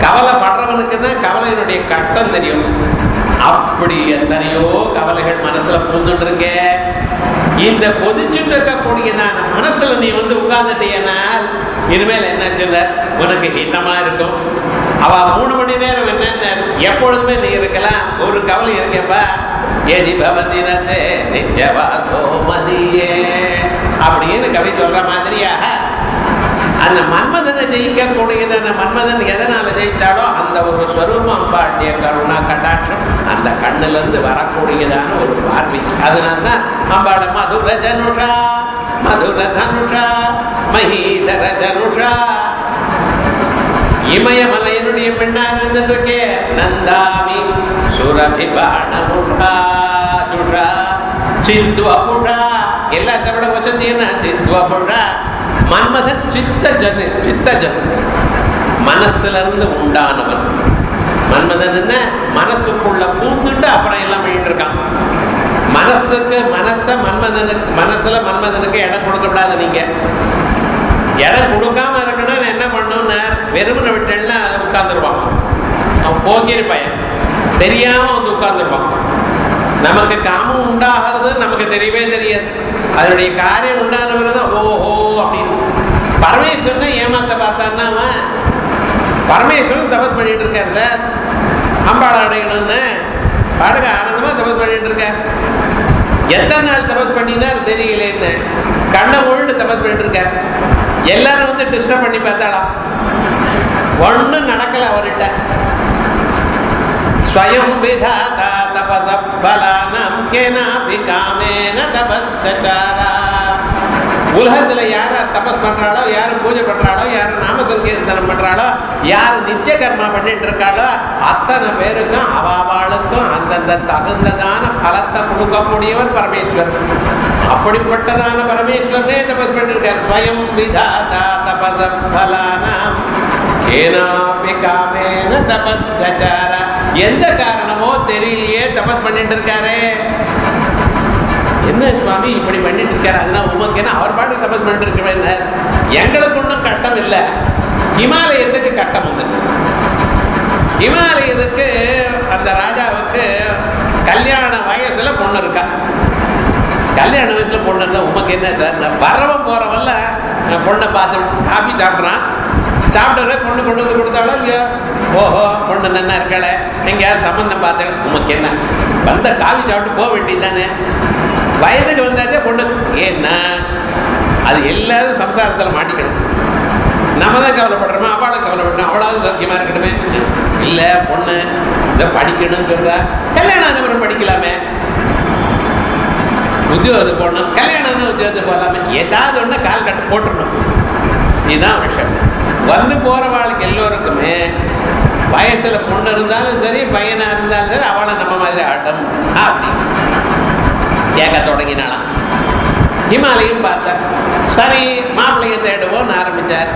Speaker 1: கவலைப்படுறவனுக்கு தான் கவலையினுடைய கட்டம் தெரியும். அப்படி எத்தனையோ கவலைகள் மனசுல புரிஞ்சுட்டு இருக்கே. இந்த கொதிச்சுட்டு இருக்கக்கூடியதான மனசுல நீ வந்து உட்கார்ந்துட்டேனால் இனிமேல் என்ன சொல்ல, உனக்கு ஹிதமா இருக்கும். அவ 3 மணி நேரம் என்ன எப்பொழுதுமே நீ இருக்கலாம். ஒரு கவலை இருக்கேப்பா. எதி பவதினதே நித்யவாசோ மதியே அப்படின்னு கவி சொல்ற மாதிரியாக அந்த மன்மதனை ஜெயிக்கக்கூடியதான மன்மதன் எதனால ஜெயிச்சாலோ அந்த ஒரு ஸ்வரூபம் அம்பாட்டிய கருணா கட்டாட்சம் அந்த கண்ணுல இருந்து வரக்கூடியதான ஒரு பார்வை. அதனால்தான் அம்பாட மதுர ஜனுஷா மதுர தனுஷா மஹீதர ஜனுஷா. இமயமலையனுடைய பெண்ணா இருந்துருக்கே. நந்தாமி சுரபி பாணமுஷா துஷா சித்வபுஷா. எல்லாத்த விட வசதி என்ன? சித்வபுஷா. மன்மதன் சித்தஜன். சித்தஜன் மனசுல இருந்து உண்டானவன். மன்மதன் என்ன? மனசுக்குள்ள பூந்துட்டு அப்புறம் எல்லாம் பண்ணிட்டு இருக்கான். மனசுக்கு மன்மதனுக்கு மனசுல மன்மதனுக்கு இடம் கொடுக்கப்படாது. நீங்க இடம் கொடுக்காம இருக்கணும். என்ன பண்ணணும்னு வெறுமனை விட்டேன்னா உட்கார்ந்துருவான். அவன் போக்கிற பையன் தெரியாம வந்து உட்கார்ந்துருவான். நமக்கு காமம் உண்டாகிறது நமக்கு தெரியவே தெரியாது. அதனுடைய காரியம் உண்டானவர் தான் ஓஹோ அப்படின்னு. பரமேஸ்வரன் ஏமாத்த பார்த்தான்னா அவன் பரமேஸ்வரன் தபஸ் பண்ணிட்டு இருக்காருல்ல, அம்பாளை அடையணும்னு பாட்டுக்கு ஆனந்தமா தபஸ் பண்ணிட்டு இருக்கார். எத்தனை நாள் தபஸ் பண்ணினார் தெரியலேன்னு கண்ணை மூழ்கிட்டு தபஸ் பண்ணிட்டு இருக்கார். எல்லாரும் வந்து டிஸ்டர்ப் பண்ணி பார்த்தாலாம், ஒன்றும் நடக்கல அவர்கிட்ட. ஸ்வயம் விதாதா தபசபலானம் கேனாபி காமேன தபஸ்சசாரா. உலகத்துல யார தபஸ் பண்றாளோ, யாரும் பூஜை பண்றாளோ, யாரும் நாம சங்கீர்த்தனம் சங்கீர்த்தனம் பண்றாளோ, யார் நித்திய கர்மா பண்ணிட்டு இருக்காளோ அத்தனை பேருக்கும் அவாளுக்கும் அந்தந்த தகுந்ததான பலத்தை கொடுக்கக்கூடியவர் பரமேஸ்வரர். அப்படிப்பட்டதான பரமேஸ்வரனே தபஸ் பண்ணிருக்கார். ஸ்வயம் விதாதா தபஸ பலானாம் கேனாபி காமேன தபஸ்சசார. எந்த காரணமோ தெரியலையே தபஸ் பண்ணிட்டு இருக்காரு. என்ன சுவாமி இப்படி பண்ணிட்டு இருக்காரு, அதனால உமக்கு என்ன, அவர் பாட்டு தபஸ் பண்ணிட்டு இருக்க, எங்களுக்கு ஒன்றும் கட்டம் இல்லை. ஹிமாலயத்துக்கு கட்டம் வந்துருச்சு. ஹிமாலயத்துக்கு அந்த ராஜாவுக்கு கல்யாண வயசுல பொண்ணு இருக்கா. கல்யாண வயசுல பொண்ணு இருந்தா உமக்கு என்ன சார், வரவன் போறவல்ல பொண்ணை பார்த்து காபி சாப்பிட்றான், சாப்பிட்ற பொண்ணு கொண்டு வந்து கொடுத்தாலும் இல்லையோ, ஓஹோ பொண்ணு நல்லா இருக்கல, எங்கேயாவது சம்பந்தம் பார்த்தேன், உமக்கு என்ன, வந்த காபி சாப்பிட்டு போக வேண்டியது தானே. வயதுக்கு வந்தாச்சே பொண்ணு, ஏன்னா அது எல்லாரும் சம்சாரத்தில் மாட்டிக்கணும். நம்ம தான் கவலைப்படுறோமா, அவளும் கவலைப்படுறோம், அவளாவது சௌக்கியமா இருக்கணுமே. இல்லை பொண்ணு இதை படிக்கணும்னு சொல்றா, கல்யாணம் ஆனவரும் படிக்கலாமே, உத்தியோகத்துக்கு போடணும், கல்யாணம் உத்தியோகத்துக்கு போகலாமே, ஏதாவது ஒன்று கால் கட்டு போட்டுடணும். இதுதான் விஷயம். வந்து போற வாழ்க்கை எல்லோருக்குமே வயசுல பொண்ணு இருந்தாலும் சரி பையனா இருந்தாலும் சரி அவளை நம்ம மாதிரி ஆட்டம் அப்படி கேட்க தொடங்கினாலாம். ஹிமாலயம் பார்த்தா சரி மாப்பிள்ளைய தேடுவோம்னு ஆரம்பிச்சார்.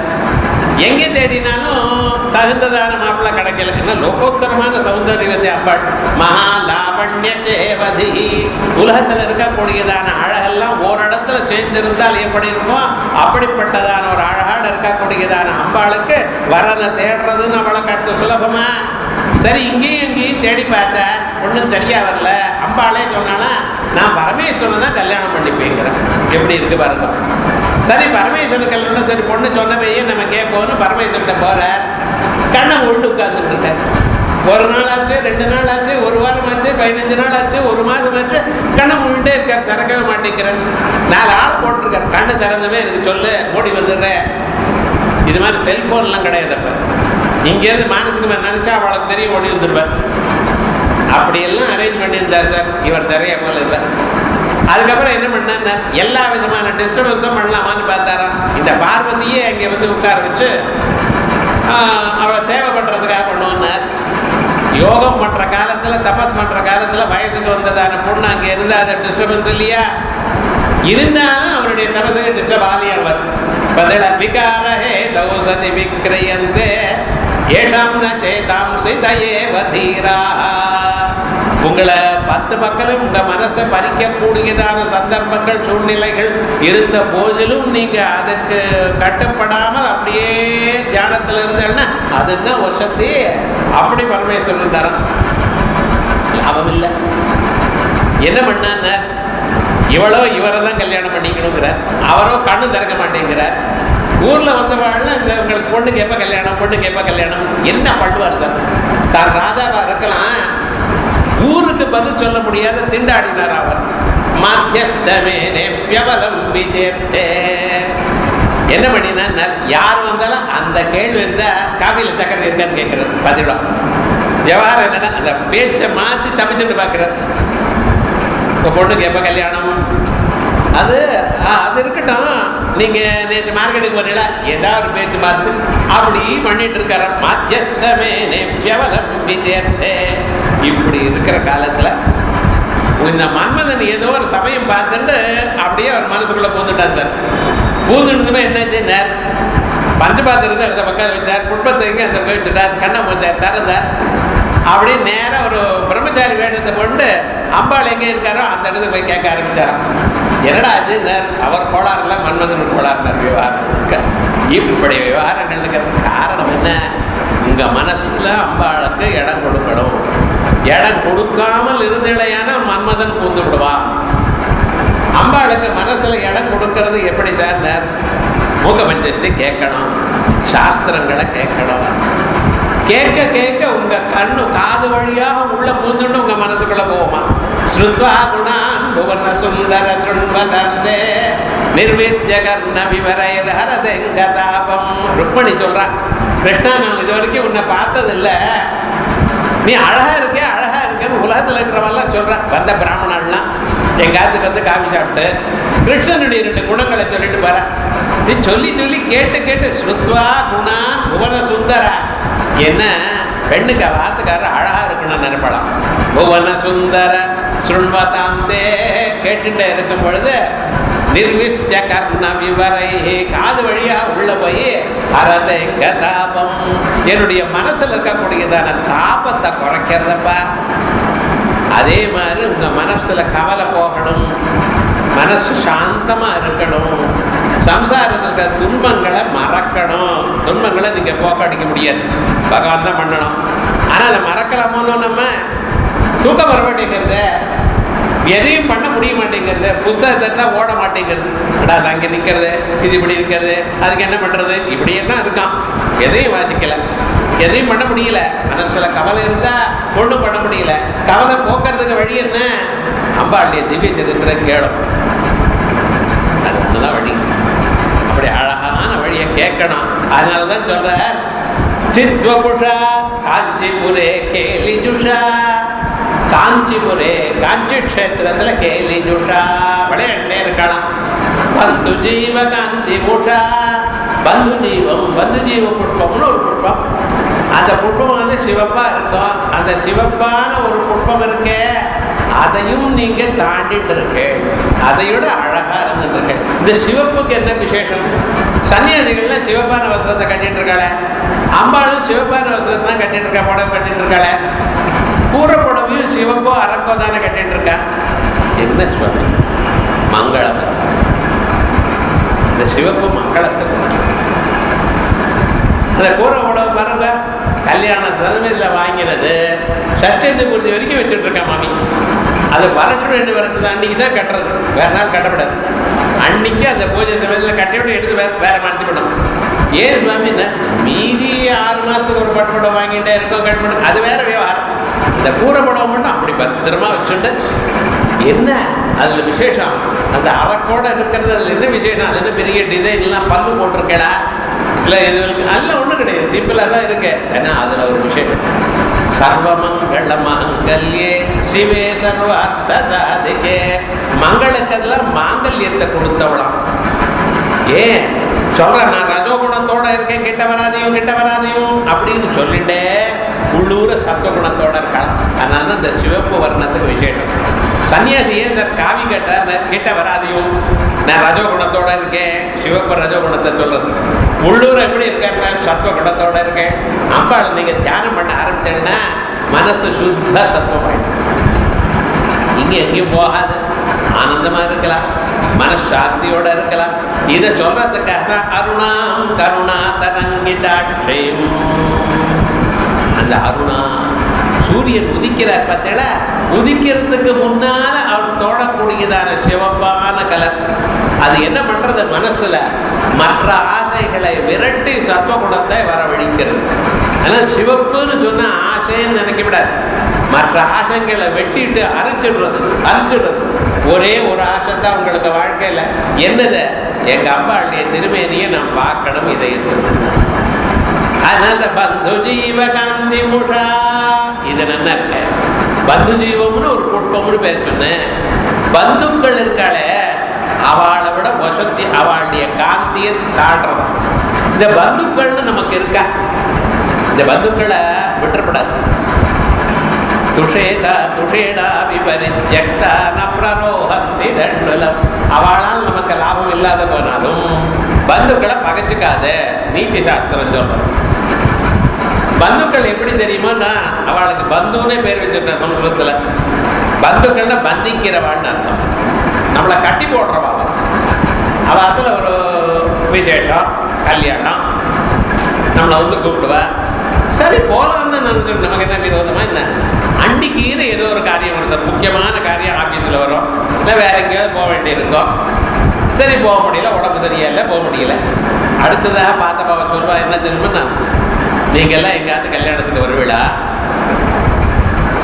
Speaker 1: எங்கே தேடினாலும் தகுந்ததான மாப்பிள்ளை கிடைக்கல. ஏன்னா லோகோத்தரமான சௌந்தரியத்தை அம்பாள் மகா லாவண்ய சேவதி, உலகத்தில் இருக்கக்கூடியதான அழகெல்லாம் ஓரிடத்துல சேர்ந்திருந்தால் எப்படி இருக்கும் அப்படிப்பட்டதான ஒரு அழகாடு இருக்கக்கூடியதான அம்பாளுக்கு வரனை தேடுறதுன்னு அவளை கட்டு சுலபமா. சரி இங்கேயும் இங்கேயும் தேடி பார்த்தார், ஒன்றும் சரியா வரல. அம்பாளே சொன்னாலும் நான் பரமேஸ்வரன் தான் கல்யாணம் பண்ணிப்பேங்கிறேன். எப்படி இருக்கு பாருங்க. சரி பரமேஸ்வரன் கல்யாணம் சரி பொண்ணு சொன்னவையே நம்ம கேட்போம்னு பரமேஸ்வரன் போற கண்ணை உண்டு உட்கார்ந்துட்டு இருக்க. ஒரு நாள் ஆச்சு, 2 நாள் ஆச்சு, ஒரு வாரம் ஆச்சு, 15 நாள் ஆச்சு, ஒரு மாதம் ஆச்சு, கண்ணை முழுட்டே இருக்கார், திறக்கவே மாட்டேங்கிறார். 4 ஆள் போட்டிருக்கார், கண்ணு திறந்தவே எனக்கு சொல்லு ஓடி வந்துடுறேன். இது மாதிரி செல்போன்லாம் கிடையாது. அப்ப இங்கேருந்து மானசுக்கு நினைச்சா அவளுக்கு தெரியும் ஓடி வந்துடுவார். அப்படியெல்லாம் அரேஞ்ச் பண்ணியிருந்தார் சார் இவர் நிறைய போல இருப்பார். அதுக்கப்புறம் என்ன பண்ண எல்லா விதமான டிஸ்டர்பன்ஸும் பண்ணலாமான்னு பார்த்தாராம். இந்த பார்வதியே அங்கே வந்து உட்கார வச்சு அவளை சேவை பண்ணுறதுக்காக பண்ணுவோன்னார். யோகம் பண்ணுற காலத்தில் தபஸ் பண்ணுற காலத்தில் வயசுக்கு வந்ததான பொண்ணு அங்கே இருந்தால் அது டிஸ்டர்பன்ஸ் இல்லையா? இருந்தாலும் அவருடைய தபசுக்கு டிஸ்டர்ப் ஆலியாவர். பதில விகாரஹே தௌசதி விக்ரயந்தே ஏஷாம் ந சேதாம் சிதயே வதீரா. உங்களை 10 பக்கமும் உங்க மனசை பறிக்கக்கூடியதான சந்தர்ப்பங்கள் சூழ்நிலைகள் இருந்த போதிலும் நீங்க அதற்கு கட்டுப்படாமல் அப்படியே தியானத்தில் இருந்தேன்னா அதுன்னா வருஷத்தே அப்படி பரமேஸ்வரன் தரம் லாபம் இல்லை. என்ன பண்ண இவளோ இவரை தான் கல்யாணம் பண்ணிக்கணுங்கிறார், அவரோ கண்ணு திறக்க மாட்டேங்கிறார். ஊர்ல வந்தவாழ்னா இந்த உங்களுக்கு பொண்ணுக்கு எப்ப கல்யாணம், பொண்ணுக்கு எப்ப கல்யாணம், என்ன பண்ணுவார் சார்? தான் ராஜாவா இருக்கலாம், ஊருக்கு பதில் சொல்ல முடியாத திண்டாடினார் அவர். என்ன பண்ணினா யார் வந்தாலும் அந்த கேள்வி இருந்தா காபில சக்கரை இருக்கான்னு கேட்கறது பதிலா. விவகாரம் என்னன்னா அந்த பேச்சை மாத்தி தப்பிச்சுட்டு பாக்குறாரு. இப்போ பொண்ணுக்கு எப்ப கல்யாணம் அது இருக்கட்டும், நீங்க நேற்று மார்க்கெட்டுக்கு போனீங்களா ஏதாவது ஒரு பேச்சு மாத்து அப்படி பண்ணிட்டு இருக்கார. மாத்தியஸ்தமே நெவ்யவலம் விதேர்த்தே. இப்படி இருக்கிற காலத்துல இந்த மன்மதன் ஏதோ ஒரு சமயம் பார்த்துட்டு அப்படியே அவர் மனசுக்குள்ள பூந்துட்டார் சார். பூந்துட்டுமே என்னாச்சு, நேர் பஞ்சபாத்திரத்தை அடுத்த பக்கம் வச்சார், புட்பத்தை எங்க அந்த வச்சுட்டார், கண்ணை முடிச்சார், திறந்தார். அப்படியே நேரம் ஒரு பிரம்மச்சாரி வேடத்தை கொண்டு அம்பாள் எங்கே இருக்காரோ அந்த இடத்துக்கு போய் கேட்க ஆரம்பிச்சாராம். என்னடா ஆச்சு? அவர் கோளாறுல மன்மதன் கோளாறுனார் விவகாரம். இப்படி விவகாரங்கள் இருக்கிறது காரணம் என்ன? உங்க மனசுல அம்பாளுக்கு இடம் கொடுக்கணும். இடம் கொடுக்காமல் இருந்தலையான மன்மதன் பூந்து விடுவான். அம்பாளுக்கு மனசுல இடம் கொடுக்கறது எப்படி சார்? மூக்க பஞ்சத்தை கேட்கணும், சாஸ்திரங்களை கேட்கணும். கேட்க கேட்க உங்க கண்ணு காது வழியாக உள்ள பூந்துட்டு உங்க மனசுக்குள்ள போகுமா? ஸ்ருத்வா குணான் புவன சுந்தர சுண்வதந்தே நிர்விஸ்யகர்ண விவரைர் ஹரதெங்கதாபம். ருக்மணி சொல்றா, கிருஷ்ணா நான் இது வரைக்கும் உன்னை பார்த்ததில்ல, நீ அழகா இருக்கே அழகா இருக்கேன்னு உலகத்தில் இருக்கிறவெல்லாம் சொல்ற. வந்த பிராமணன்லாம் எங்காத்துக்கு வந்து காஃபி சாப்பிட்டு கிருஷ்ணனுடைய 2 குணங்களை சொல்லிட்டு போற. நீ சொல்லி சொல்லி கேட்டு கேட்டு ஸ்ருத்வா குணா புவன சுந்தர. என்ன பெண்ணுக்கு வாத்துக்காரர் அழகா இருக்குன்னு நினைப்பலாம். புவன சுந்தர சுண்வதாந்தே கேட்டுட்டே இருக்கும் பொழுது நிர்விஷ்ய கர்ண விவரை காது வழியா உள்ள போய் ஹரதெங்க தாபம் என்னுடைய மனசுல இருக்கக்கூடியதான தாபத்தை குறைக்கிறதப்பா. அதே மாதிரி உங்க மனசுல கவலை போகணும், மனசு சாந்தமா இருக்கணும், சம்சாரத்தில் இருக்கிற துன்பங்களை மறக்கணும். துன்பங்களை நீங்க போக்கடிக்க முடியாது, பகவான் தான் பண்ணணும். ஆனா அதை மறக்கலாமோன்னு நம்ம தூக்கம் வர மாட்டேங்கிறது, எதையும் பண்ண முடிய மாட்டேங்கிறது, புத்தகத்தை தான் ஓட மாட்டேங்கிறது. அது அங்கே நிற்கிறது, இது இப்படி இருக்கிறது, அதுக்கு என்ன பண்றது, இப்படியே தான் இருக்கான். எதையும் வாசிக்கல, எதையும் பண்ண முடியல. மனசுல கவலை இருந்தா ஒன்றும் பண்ண முடியல. கவலை போக்குறதுக்கு வழி என்ன? அம்பாளுடைய திவ்ய சரித்திர கேளும், அது ஒண்ணுதான் வழி. அப்படி அழகான வழியை கேட்கணும். அதனாலதான் சொல்ற சித்வபுஷா காஞ்சிபுரே கேலிஜுஷா. காஞ்சிபுரே காஞ்சி கஷேத்திரத்துல கேலிஜுஷா விளையாண்டே இருக்கலாம். பந்து ஜீவ காந்தி முஷா. பந்து ஜீவம், பந்து ஜீவ புஷ்பம்னு ஒரு புஷ்பம். அந்த புஷ்பம் வந்து சிவப்பா இருக்கும். அந்த சிவப்பான ஒரு புஷ்பம் இருக்கே, அதையும் நீங்க தாண்டிட்டு இருக்கு, அதையோட அழகா இருந்துட்டு இருக்கு. இந்த சிவப்புக்கு என்ன விசேஷம்? சன்னியாசிகள்லாம் சிவப்பான வஸ்திரத்தை கட்டிட்டு இருக்காளே, அம்பாளும் சிவப்பான வஸ்திரத்தை தான் கட்டிட்டு இருக்கா, புடவை கட்டிட்டு இருக்காளே. கூற புடவையும் சிவப்போ அரக்கோ தானே கட்டிட்டு இருக்கா. என்ன சுவாமி மங்களம்? இந்த சிவப்பு மங்களத்தை குறிச்சு. அந்த கூற புடவை பாருங்க, கல்யாண தகுதியில் வாங்கினது சட்டத்தை பூர்த்தி வரைக்கும் வச்சுட்டு இருக்கா மாமி. அது வரட்டு ரெண்டு வரட்டு அன்னைக்கு தான் கட்டுறது, வேற நாள் கட்டப்படாது. அன்னைக்கு அந்த பூஜை சமயத்தில் கட்டிவிட்டு எடுத்து வேற மாற்றி பண்ணும். ஏன் சுவாமி மீதி 6 மாசத்துக்கு ஒரு பட்டு படம் வாங்கிட்டே இருக்கோம், கட் பண்ண அது வேற விவகாரம். இந்த கூரை படம் மட்டும் அப்படி பத்திரமா வச்சுட்டு என்ன அதுல விசேஷம்? அந்த அரக்கோட இருக்கிறது அதுல என்ன விசேஷம்? அது என்ன பெரிய டிசைன் எல்லாம் பல்லு போட்டிருக்கேடா இல்லை, இது அதெல்லாம் ஒன்றும் கிடையாது, சிம்பிளாக தான் இருக்கு. ஏன்னா அதில் ஒரு விசேஷம், சர்வமங்கள மாங்கல்யே சிவே சர்வார்த்த சாதிகே. மங்களுக்கெல்லாம் மாங்கல்யத்தை கொடுத்தவளாம். ஏன் சொல்றேன்? நான் ரஜோகுணத்தோட இருக்கேன், கிட்ட வராதையும் கிட்ட வராதையும் அப்படின்னு சொல்லிட்டே உள்ளூர சத்வகுணத்தோட இருக்கலாம். அதனால தான் இந்த சிவப்பு வர்ணத்துக்கு விசேஷம். சன்னியாசி ஏன் சார் காவி கட்டார், கிட்ட வராதையும் நான் ரஜோகுணத்தோட இருக்கேன், சிவப்பு ரஜோகுணத்தை சொல்றது. உள்ளூர் எப்படி இருக்காங்க? சத்வகுணத்தோட இருக்கேன். அம்பாள் நீங்க தியானம் பண்ண ஆரம்பிச்சேன்னா மனசு சுத்த சத்துவமாயிடும். இங்க எங்கேயும் போகாது, ஆனந்தமா இருக்கலாம், மனசாந்தியோட இருக்கலாம். இதை சொல்றதுக்காக தான் அருணாம் கருணா தரங்கிதாட்சயம். அந்த அருணா சூரியன் உதிக்கிறார் பார்த்தல, உதிக்கிறதுக்கு முன்னால அவர் தோடக்கூடியதான சிவப்பான கலர். அது என்ன பண்றது? மனசுல மற்ற ஆசைகளை விரட்டி சத்துவகுணத்தை வரவழிக்கிறது. அதனால சிவப்புன்னு சொன்னா ஆசைன்னு நினைக்கப்படாது. மற்ற ஆசைகளை வெட்டிட்டு அரைச்சிடுறது. ஒரே ஒரு ஆசை தான் உங்களுக்கு வாழ்க்கையில. என்னது? எங்க அம்பாளுடைய திருமேனியை நான் பார்க்கணும், இதை அதனால பந்து ஜீவ காந்தி முஷா. இது நல்லா இருக்க பந்து ஜீவம்னு ஒரு புஷ்பம்னு பேர் சொன்னேன். பந்துக்கள் இருக்காளே, அவளை விட வசத்தி அவளுடைய காந்தியை தாடுறதா. இந்த பந்துக்கள்னு நமக்கு இருக்கா? இந்த பந்துக்களை விட்டுறப்படாது. துஷேதா துஷேடா விபரித்யக்தா நப்ரரோஹந்தி தண்டலம். அவளால் நமக்கு லாபம் இல்லாத போனாலும் பந்துக்களை பகைச்சுக்காத நீதி சாஸ்திரம் சொல்றோம். பந்துக்கள் எப்படி தெரியுமா? அவளுக்கு பந்துன்னே பேர் வச்சிருக்கேன் சமஸ்கிருதத்துல. பந்துக்கள்னா பந்திக்கிறவான்னு அர்த்தம், நம்மளை கட்டி போடுறவா. அவ அதுல ஒரு விசேஷம், கல்யாணம், நம்மளை வந்து கூப்பிடுவா. சரி போகலாம் தான் நினைச்சோம். நமக்கு என்ன விரோதமா என்ன? அன்னைக்கு ஏதோ ஒரு காரியம் வருது, முக்கியமான காரியம் ஆஃபீஸில் வரும், இல்லை வேற எங்கேயாவது போக வேண்டியிருக்கோம். சரி போக முடியல, உடம்பு சரியா இல்லை, போக முடியல. அடுத்ததாக பார்த்த பாவ சொல்வா, என்ன தெரியுமா, நீங்கள் எல்லாம் எங்காவது கல்யாணத்துக்கு வருவீளா?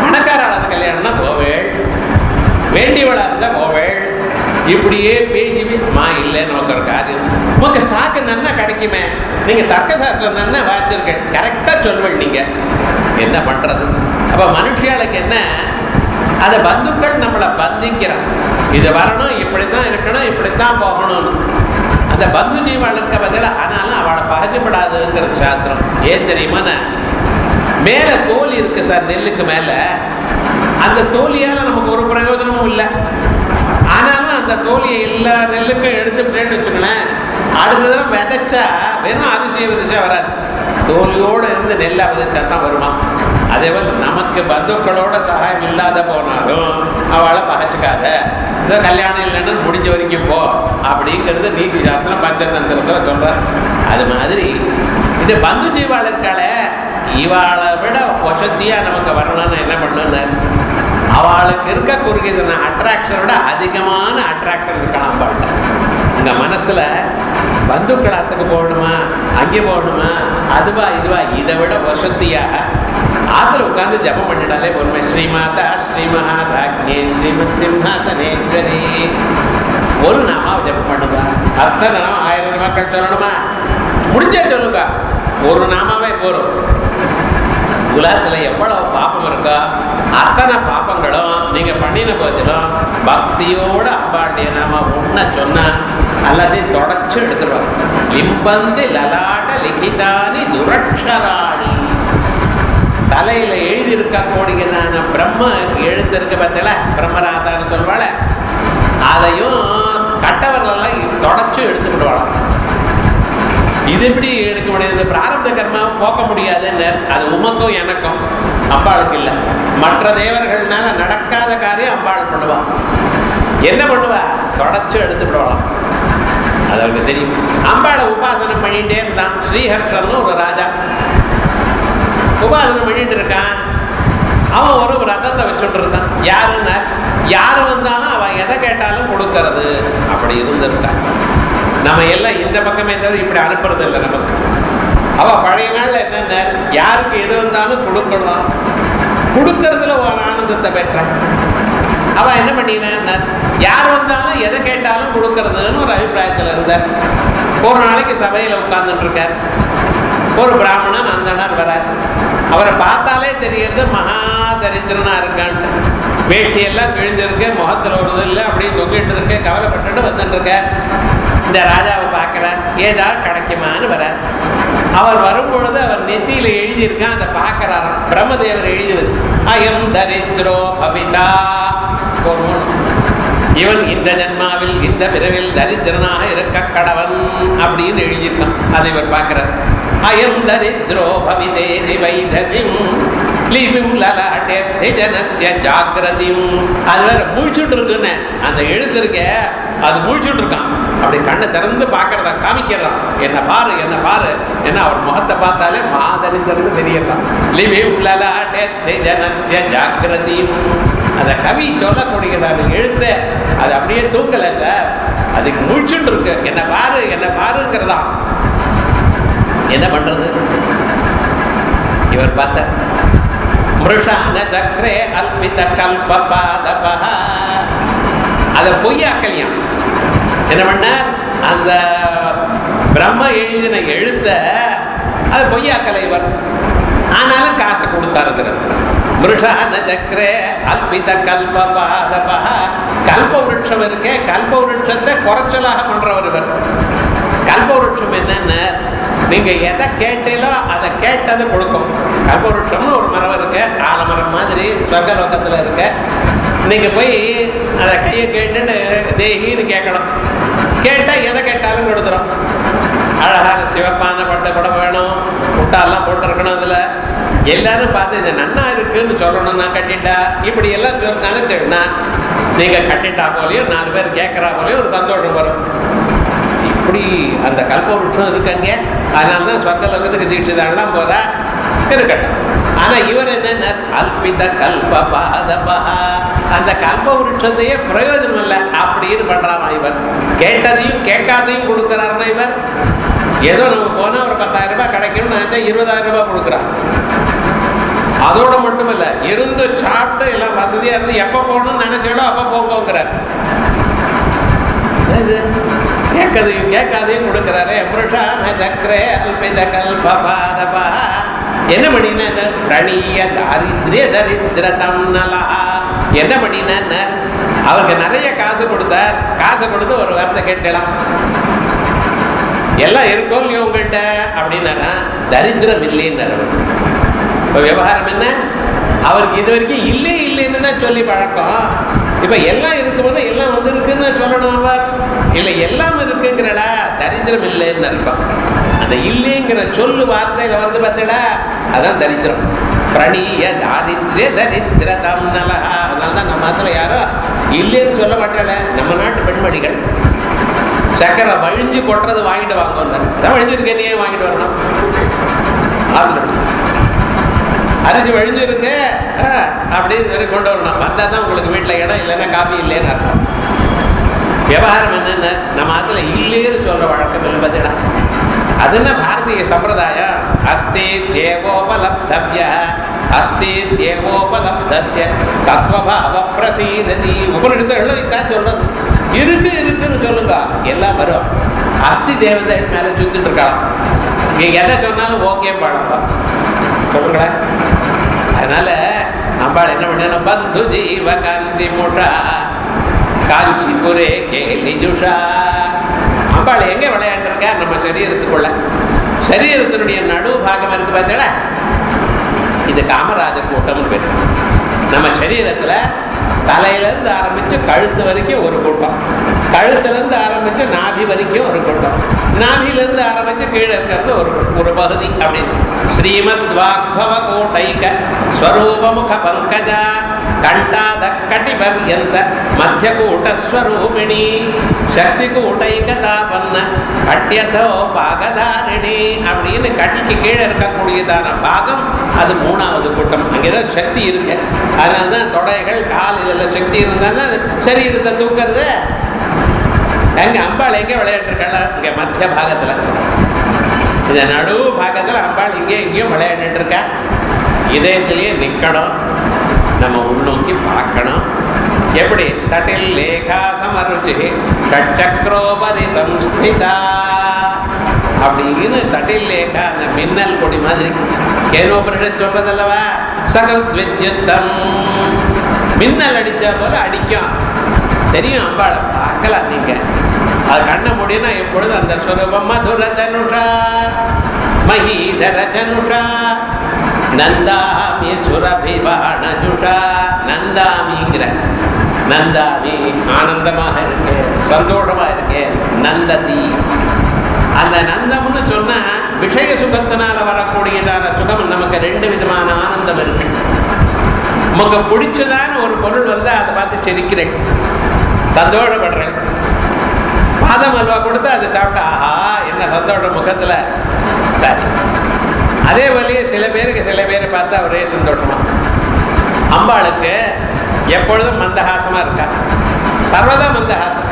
Speaker 1: பணக்காராளது கல்யாணம்னா போவேள், வேண்டியவளா இருந்தால் போவேள். இப்படியே பேசி மா இல்லை நமக்கு ஒரு காரியம் உங்க சாக்கு நன்னா கிடைக்குமே, நீங்க தர்க்க சாஸ்திரம் நன்னா வாசிச்சிருக்க, கரெக்டா சொல்வள். நீங்க என்ன பண்றது? அப்ப மனுஷியாளுக்கு என்ன, அந்த பந்துக்கள் நம்மளை பந்திக்கிறான். இது வரணும், இப்படித்தான் இருக்கணும், இப்படித்தான் போகணும்னு. அந்த அந்த பந்து ஜீவாளுக்க பதில ஆனாலும் அவளை பகஜப்படாதுங்கிறது சாஸ்திரம். ஏன் தெரியுமா, மேல தோல் இருக்கு சார், நெல்லுக்கு மேல அந்த தோலியால நமக்கு ஒரு பிரயோஜனமும் இல்லை. ஆனாலும் அந்த தோலியை எல்லா நெல்லுக்கும் எடுத்துட்டேன்னு வச்சுக்கலேன், அடுத்த தடவை விதைச்சா வெறும் அரிசியை விதைச்சா வராது, தோலியோடு இருந்து நெல்லை விதைச்சா தான் வருமா. அதே போல் நமக்கு பந்துக்களோட சகாயம் இல்லாத போனாலும் அவளை பகச்சிக்காத, இதோ கல்யாணம் இல்லைன்னு முடிஞ்ச வரைக்கும் போ அப்படிங்கிறது நீதி சாஸ்திரம் பஞ்சதந்திரத்தில் சொல்கிறார். அது மாதிரி இந்த பந்து ஜீவாளர்களை இவாளை விட வசதியாக நமக்கு வரணும்னு என்ன பண்ணணும்னு, அவளுக்கு இருக்கக்கூடிய அட்ராக்ஷனோட அதிகமான அட்ராக்ஷன் இருக்கலாம் அவள்கிட்ட. உங்கள் மனசில் பந்துக்களாத்துக்கு போகணுமா, அங்கே போகணுமா, அதுவா இதுவா, இதை விட வசதியாக ஆத்துல உட்காந்து ஜபம் பண்ணிட்டாலே பொறுமை. ஸ்ரீமாதா ஸ்ரீ மகாராஜ்யே ஸ்ரீமத் சிம்ஹாசனேஸ்வரி ஒரு நாமாவை ஜபம் பண்ணுதா, அத்தனை நாமம் 1000 மக்கள் சொல்லணுமா, முடிஞ்சா சொல்லுங்க, ஒரு நாமாவே போறோம். உலகத்தில் எவ்வளவு பாப்பம் இருக்கோ அத்தனை பாப்பங்களும் நீங்க பண்ணின போதிலும் பக்தியோட அம்பாட்டிய நாம ஒன்ன சொன்னா எல்லாத்தையும் தொடச்சு எடுத்துருவோம். லிம்பந்தி லலாட்ட லிகிதானி துரக்ஷராணி, தலையில எழுதியிருக்கக்கூடிய பிரம்ம எழுத்திருக்க பார்த்தல, பிரம்மராதான்னு சொல்வாள, அதையும் கட்டவர்களெல்லாம் தொடச்சு எடுத்துக்கிடுவாள். இது எப்படி எடுக்க முடியாது, பிராரப்த கர்மாவை போக்க முடியாதுன்னு. அது உமக்கும் எனக்கும், அம்பாளுக்கு இல்லை. மற்ற தேவர்கள்னால நடக்காத காரியம் அம்பாள் பண்ணுவா. என்ன பண்ணுவா, தொடச்சு எடுத்துக்கிடுவாளாம். அது அவருக்கு தெரியும். அம்பாளை உபாசனம் பண்ணிட்டே இருந்தான் ஸ்ரீஹர்ஷன் ஒரு ராஜா. உபாசனம் பண்ணிட்டு இருக்கான். அவன் ஒரு ரதத்தை வச்சுட்டு இருக்கான். யாருன்னா, யாரு வந்தாலும் அவன் எதை கேட்டாலும் கொடுக்கறது அப்படி இருந்திருக்கான். நம்ம எல்லாம் இந்த பக்கமே தவிர இப்படி அனுப்புறது இல்லை நமக்கு. அவ பழைய நாள்ல என்னென்ன, யாருக்கு எது வந்தாலும் கொடுக்கலாம், கொடுக்கறதுல ஒரு ஆனந்தத்தை பெற்றான். அவ என்ன பண்ணினா, யார் வந்தாலும் எதை கேட்டாலும் கொடுக்கறதுன்னு ஒரு அபிப்பிராயத்தில் இருந்தார். ஒரு நாளைக்கு சபையில உட்கார்ந்துட்டு இருக்கார். ஒரு பிராமணன் அந்தனர் வரார். அவரை பார்த்தாலே தெரியறது மகா தரித்திரனா இருக்கான்ட்டு. வேட்டியெல்லாம் கிழிஞ்சிருக்கு, முகத்தில் ஒரு இல்லை, அப்படியே தொங்கிட்டு இருக்கு, கவலைப்பட்டுட்டு வந்துட்டு இருக்க. இந்த ராஜாவை பார்க்கிறார், ஏதாவது கிடைக்குமான்னு வரார். அவர் வரும்பொழுது அவர் நெத்தியில எழுதியிருக்கான், அதை பார்க்கிறாராம். பிரம்மதேவர் எழுதினது அயம் தரித்ரோ பவிதா, இவன் இந்த ஜன்மாவில் இந்த பிறவில் தரித்திரனாக இருக்க கடவன் அப்படின்னு எழுதியிருக்கான். அதை இவர் பார்க்கிறார். அயம் தரித்ரோ பவிதேதி வைதசிம் லிபிம் லலாட்டே ஜனஸ்ய ஜாகிரதிம். அது வேற மூழ்கிட்டு இருக்குன்னு அந்த எழுத்து இருக்க, அது மூழ்கிட்டு இருக்கான். அப்படி கண்ணை திறந்து பார்க்கறத காமிக்கிறான். என்ன பாரு என்ன பாரு, என்ன அவர் முகத்தை பார்த்தாலே மாதரித்திரன்னு தெரியலாம். லிபிம் லலாட்டே ஜனஸ்ய ஜாகிரதிம். அந்த கவி சொல்லக்கூடியதான எழுத்து அது அப்படியே தூங்கல சார், அதுக்கு மூழ்கிட்டு இருக்கு. என்ன பாரு என்ன பாருங்கிறதா. என்ன பண்றது, இவர் பார்த்த மிருஷான சக்கரே அல்பித கல்ப பாதபா, அதை பொய்யாக்கலையாம். என்ன பண்ண, அந்த பிரம்ம எழுதின எழுத்த அது பொய்யாக்கலை இவர். ஆனாலும் காசை கொடுத்தாருங்கிறது. மிருஷான சக்கரே அல்பித கல்ப பாதபா, கல்ப விருட்சம் இருக்கே, கல்ப விருட்சத்தை குறைச்சலாக பண்றவர் இவர். கல்ப விருட்சம் என்னன்னு, நீங்க எதை கேட்டீங்களோ அதை கேட்டது கொடுக்கும். கல்பவருஷம்னு ஒரு மரம் இருக்கு, ஆலமரம் மாதிரி சொர்க்கலோகத்துல இருக்கு. நீங்க போய் அதை கையை கேட்டுன்னு தேகின்னு கேட்கணும். கேட்டா எதை கேட்டாலும் கொடுத்துரும். அழகான சிவப்பான பட்டை கூட வேணும், முட்டாலாம் போட்டிருக்கணும். அதுல எல்லாரும் பார்த்து இது நன்னா இருக்குன்னு சொல்லணும். நான் கட்டிட்டா இப்படி எல்லாம் நினைச்சேன்னா நீங்க கட்டிட்டா போலையும் 4 பேர் கேட்கறா போலையும் ஒரு சந்தோஷம் வரும். இப்படி அந்த கல்பவருஷம் இருக்குங்க. அதனால்தான் சொர்க்கலோகத்துக்கு தீட்சிதெல்லாம் போறா இருக்கட்டும். ஆனா இவர் என்ன, அல்பித கல்ப பாதபா, அந்த கல்ப விருட்சத்தையே பிரயோஜனம் இல்லை அப்படின்னு பண்றாராம் இவர். கேட்டதையும் கேட்காதையும் கொடுக்கிறாருன்னா இவர். ஏதோ நம்ம போனா ஒரு 10,000 ரூபாய் கிடைக்கும்னு நினைச்சா 20,000 ரூபாய் கொடுக்குறான். அதோட மட்டும் இல்ல, இருந்து சாப்பிட்டு எல்லாம் வசதியா இருந்து எப்ப போகணும்னு நினைச்சாலும் அப்ப போங்கிறார். கேட்கதையும் கேட்காதையும் கொடுக்கிறாரு. சக்கரே அல்பித கல்ப பாதபா. என்ன பண்ணின, பிரணீய தாரித்ரிய தரித்திரதம் நலா. என்ன பண்ணின, அவருக்கு நிறைய காசு கொடுத்தார். காசு கொடுத்து ஒரு வார்த்தை கேட்கலாம். எல்லாம் இருக்கும் இல்லையோ உங்கள்கிட்ட அப்படின்னா தரித்திரம் இல்லைன்னு. இப்போ விவகாரம் என்ன, அவருக்கு இது வரைக்கும் இல்லை இல்லைன்னு தான் சொல்லி பழக்கம். இப்போ எல்லாம் இருக்கும்போது எல்லாம் வந்து இருக்குன்னு சொல்லணும். அவர் இல்லை எல்லாம் இருக்குங்கிறடா, தரித்திரம் இல்லைன்னு அர்த்தம். அந்த இல்லைங்கிற சொல்லு வார்த்தையில வருது பார்த்தீங்களா, அதான் தரித்திரம். பிரணீய தாரித்ய தரித்திரதம் நலா. அதனால தான் நம்ம மாத்திரம் யாரும் இல்லைன்னு சொல்ல மாட்டாள. நம்ம நாட்டு பெண்மணிகள் சக்கரை வழிஞ்சு கொட்டுறது வாங்கிட்டு வாங்க, அதான் வழிஞ்சிருக்கேன் ஏன் வாங்கிட்டு வரணும். அரிசி வழிஞ்சிருக்கு அப்படின்னு சொல்லி கொண்டு வரணும். வந்தால் தான் உங்களுக்கு வீட்டில் இடம், இல்லைன்னா காப்பி இல்லைன்னு அர்த்தம். விவகாரம் என்னென்ன, நம்ம அதில் இல்லைன்னு சொல்ற வழக்கம் இல்லை பார்த்தீங்களா. அது என்ன பாரதிய சம்பிரதாயம். அஸ்தி தேவோபலப்தவ்ய அஸ்தி தேவோபலப்தஸ்ய தத்வபாவ பிரசீததி. உபநிடதங்களும் இதான் சொல்றது. இருக்கு இருக்குன்னு சொல்லுங்க, எல்லாம் வரும். அஸ்தி தேவதை மேலே சுத்திட்டு இருக்கலாம். நீங்க எதை சொன்னாலும் ஓகே பாடலாம் சொல்லுங்களேன். அதனால அம்பாள் என்ன பண்ண, பந்து ஜீவ காந்தி முஷா காஞ்சிபுரே கேலிஜுஷா. அம்பாள் எங்க விளையாண்டுருக்கா, நம்ம சரீரத்துக்குள்ள. சரீரத்தினுடைய நடு பாகம் இருக்கு பார்த்தீங்களா, இது காமராஜ கூட்டம்னு பேச. நம்ம சரீரத்துல தலையிலேருந்து ஆரம்பித்து கழுத்து வரைக்கும் ஒரு கூட்டம், கழுத்துலேருந்து ஆரம்பித்து நாபி வரைக்கும் ஒரு கூட்டம், நாபியிலேருந்து ஆரம்பித்து கீழே இருக்கிறது ஒரு பகுதி அப்படின்னு. ஸ்ரீமத் வாக்பவ கோட்டைக ஸ்வரூபமுக பங்கஜா கண்டாத கட்டிபர்யந்த மத்திய கூட்டஸ்வரூபிணி சக்தி கூட்டைக தாபன்ன கட்டியதோ பாகதாரிணி அப்படின்னு கட்டிக்கு கீழே இருக்கக்கூடியதான பாகம் அது மூணாவது கூட்டம். அங்கேதான் சக்தி இருக்கு. அதனால தான் தொடைகள் கால் இதெல்லாம் சக்தி இருந்தால் தான் சரீரத்தை தூக்கிறது. எங்க அம்பாள் எங்கே விளையாட்டுருக்காள், இங்கே மத்திய பாகத்தில், இந்த நடு பாகத்தில் அம்பாள் இங்கே எங்கேயும் விளையாண்டுட்டு இருக்கா. இதயத்திலேயே நிற்கணும், நம்ம உள்நோக்கி பார்க்கணும். எப்படி தட்டில் லேகா சமருச்சி ஷட்சக்ரோபரி சம்ஸ்திதா அப்படின்னு தட்டில் லேகா அந்த மின்னல் கொடி மாதிரி கேனோபரிஷத் சொல்றதல்லவா. சகத் வித்யுத்தம் மின்னல் அடிச்சா போல அடிக்கும். தெரியும் அம்பாளை பார்க்கலாம் நீங்க. அது கண்ண முடியும்னா எப்பொழுது அந்த ஸ்வரூபம் மதுர தனுஷா மஹீதர தனுஷா நந்தாமி சுரபிவாணஜுஷா. நந்தாமிங்கிற நந்தாமி ஆனந்தமாக இருக்கு, சந்தோஷமா இருக்கு. நந்ததி அந்த நந்தம்னு சொன்னா விஷய சுகத்தினால வரக்கூடியதான சுகம். நமக்கு ரெண்டு விதமான ஆனந்தம் இருக்கு. நமக்கு பிடிச்சதான ஒரு பொருள் வந்து அதை பார்த்து சிரிக்கிறேன், சந்தோஷப்படுறேன். பாதம் அல்வா கொடுத்து அதை சாப்பிட்டா ஆஹா என்ன சந்தோஷம் முகத்துல. சரி, அதே வழியே சில பேரை பார்த்தா ஒரே சந்தோஷமா. அம்பாளுக்கு எப்பொழுதும் மந்தஹாசமா இருக்கா, சர்வதா மந்தஹாசம்.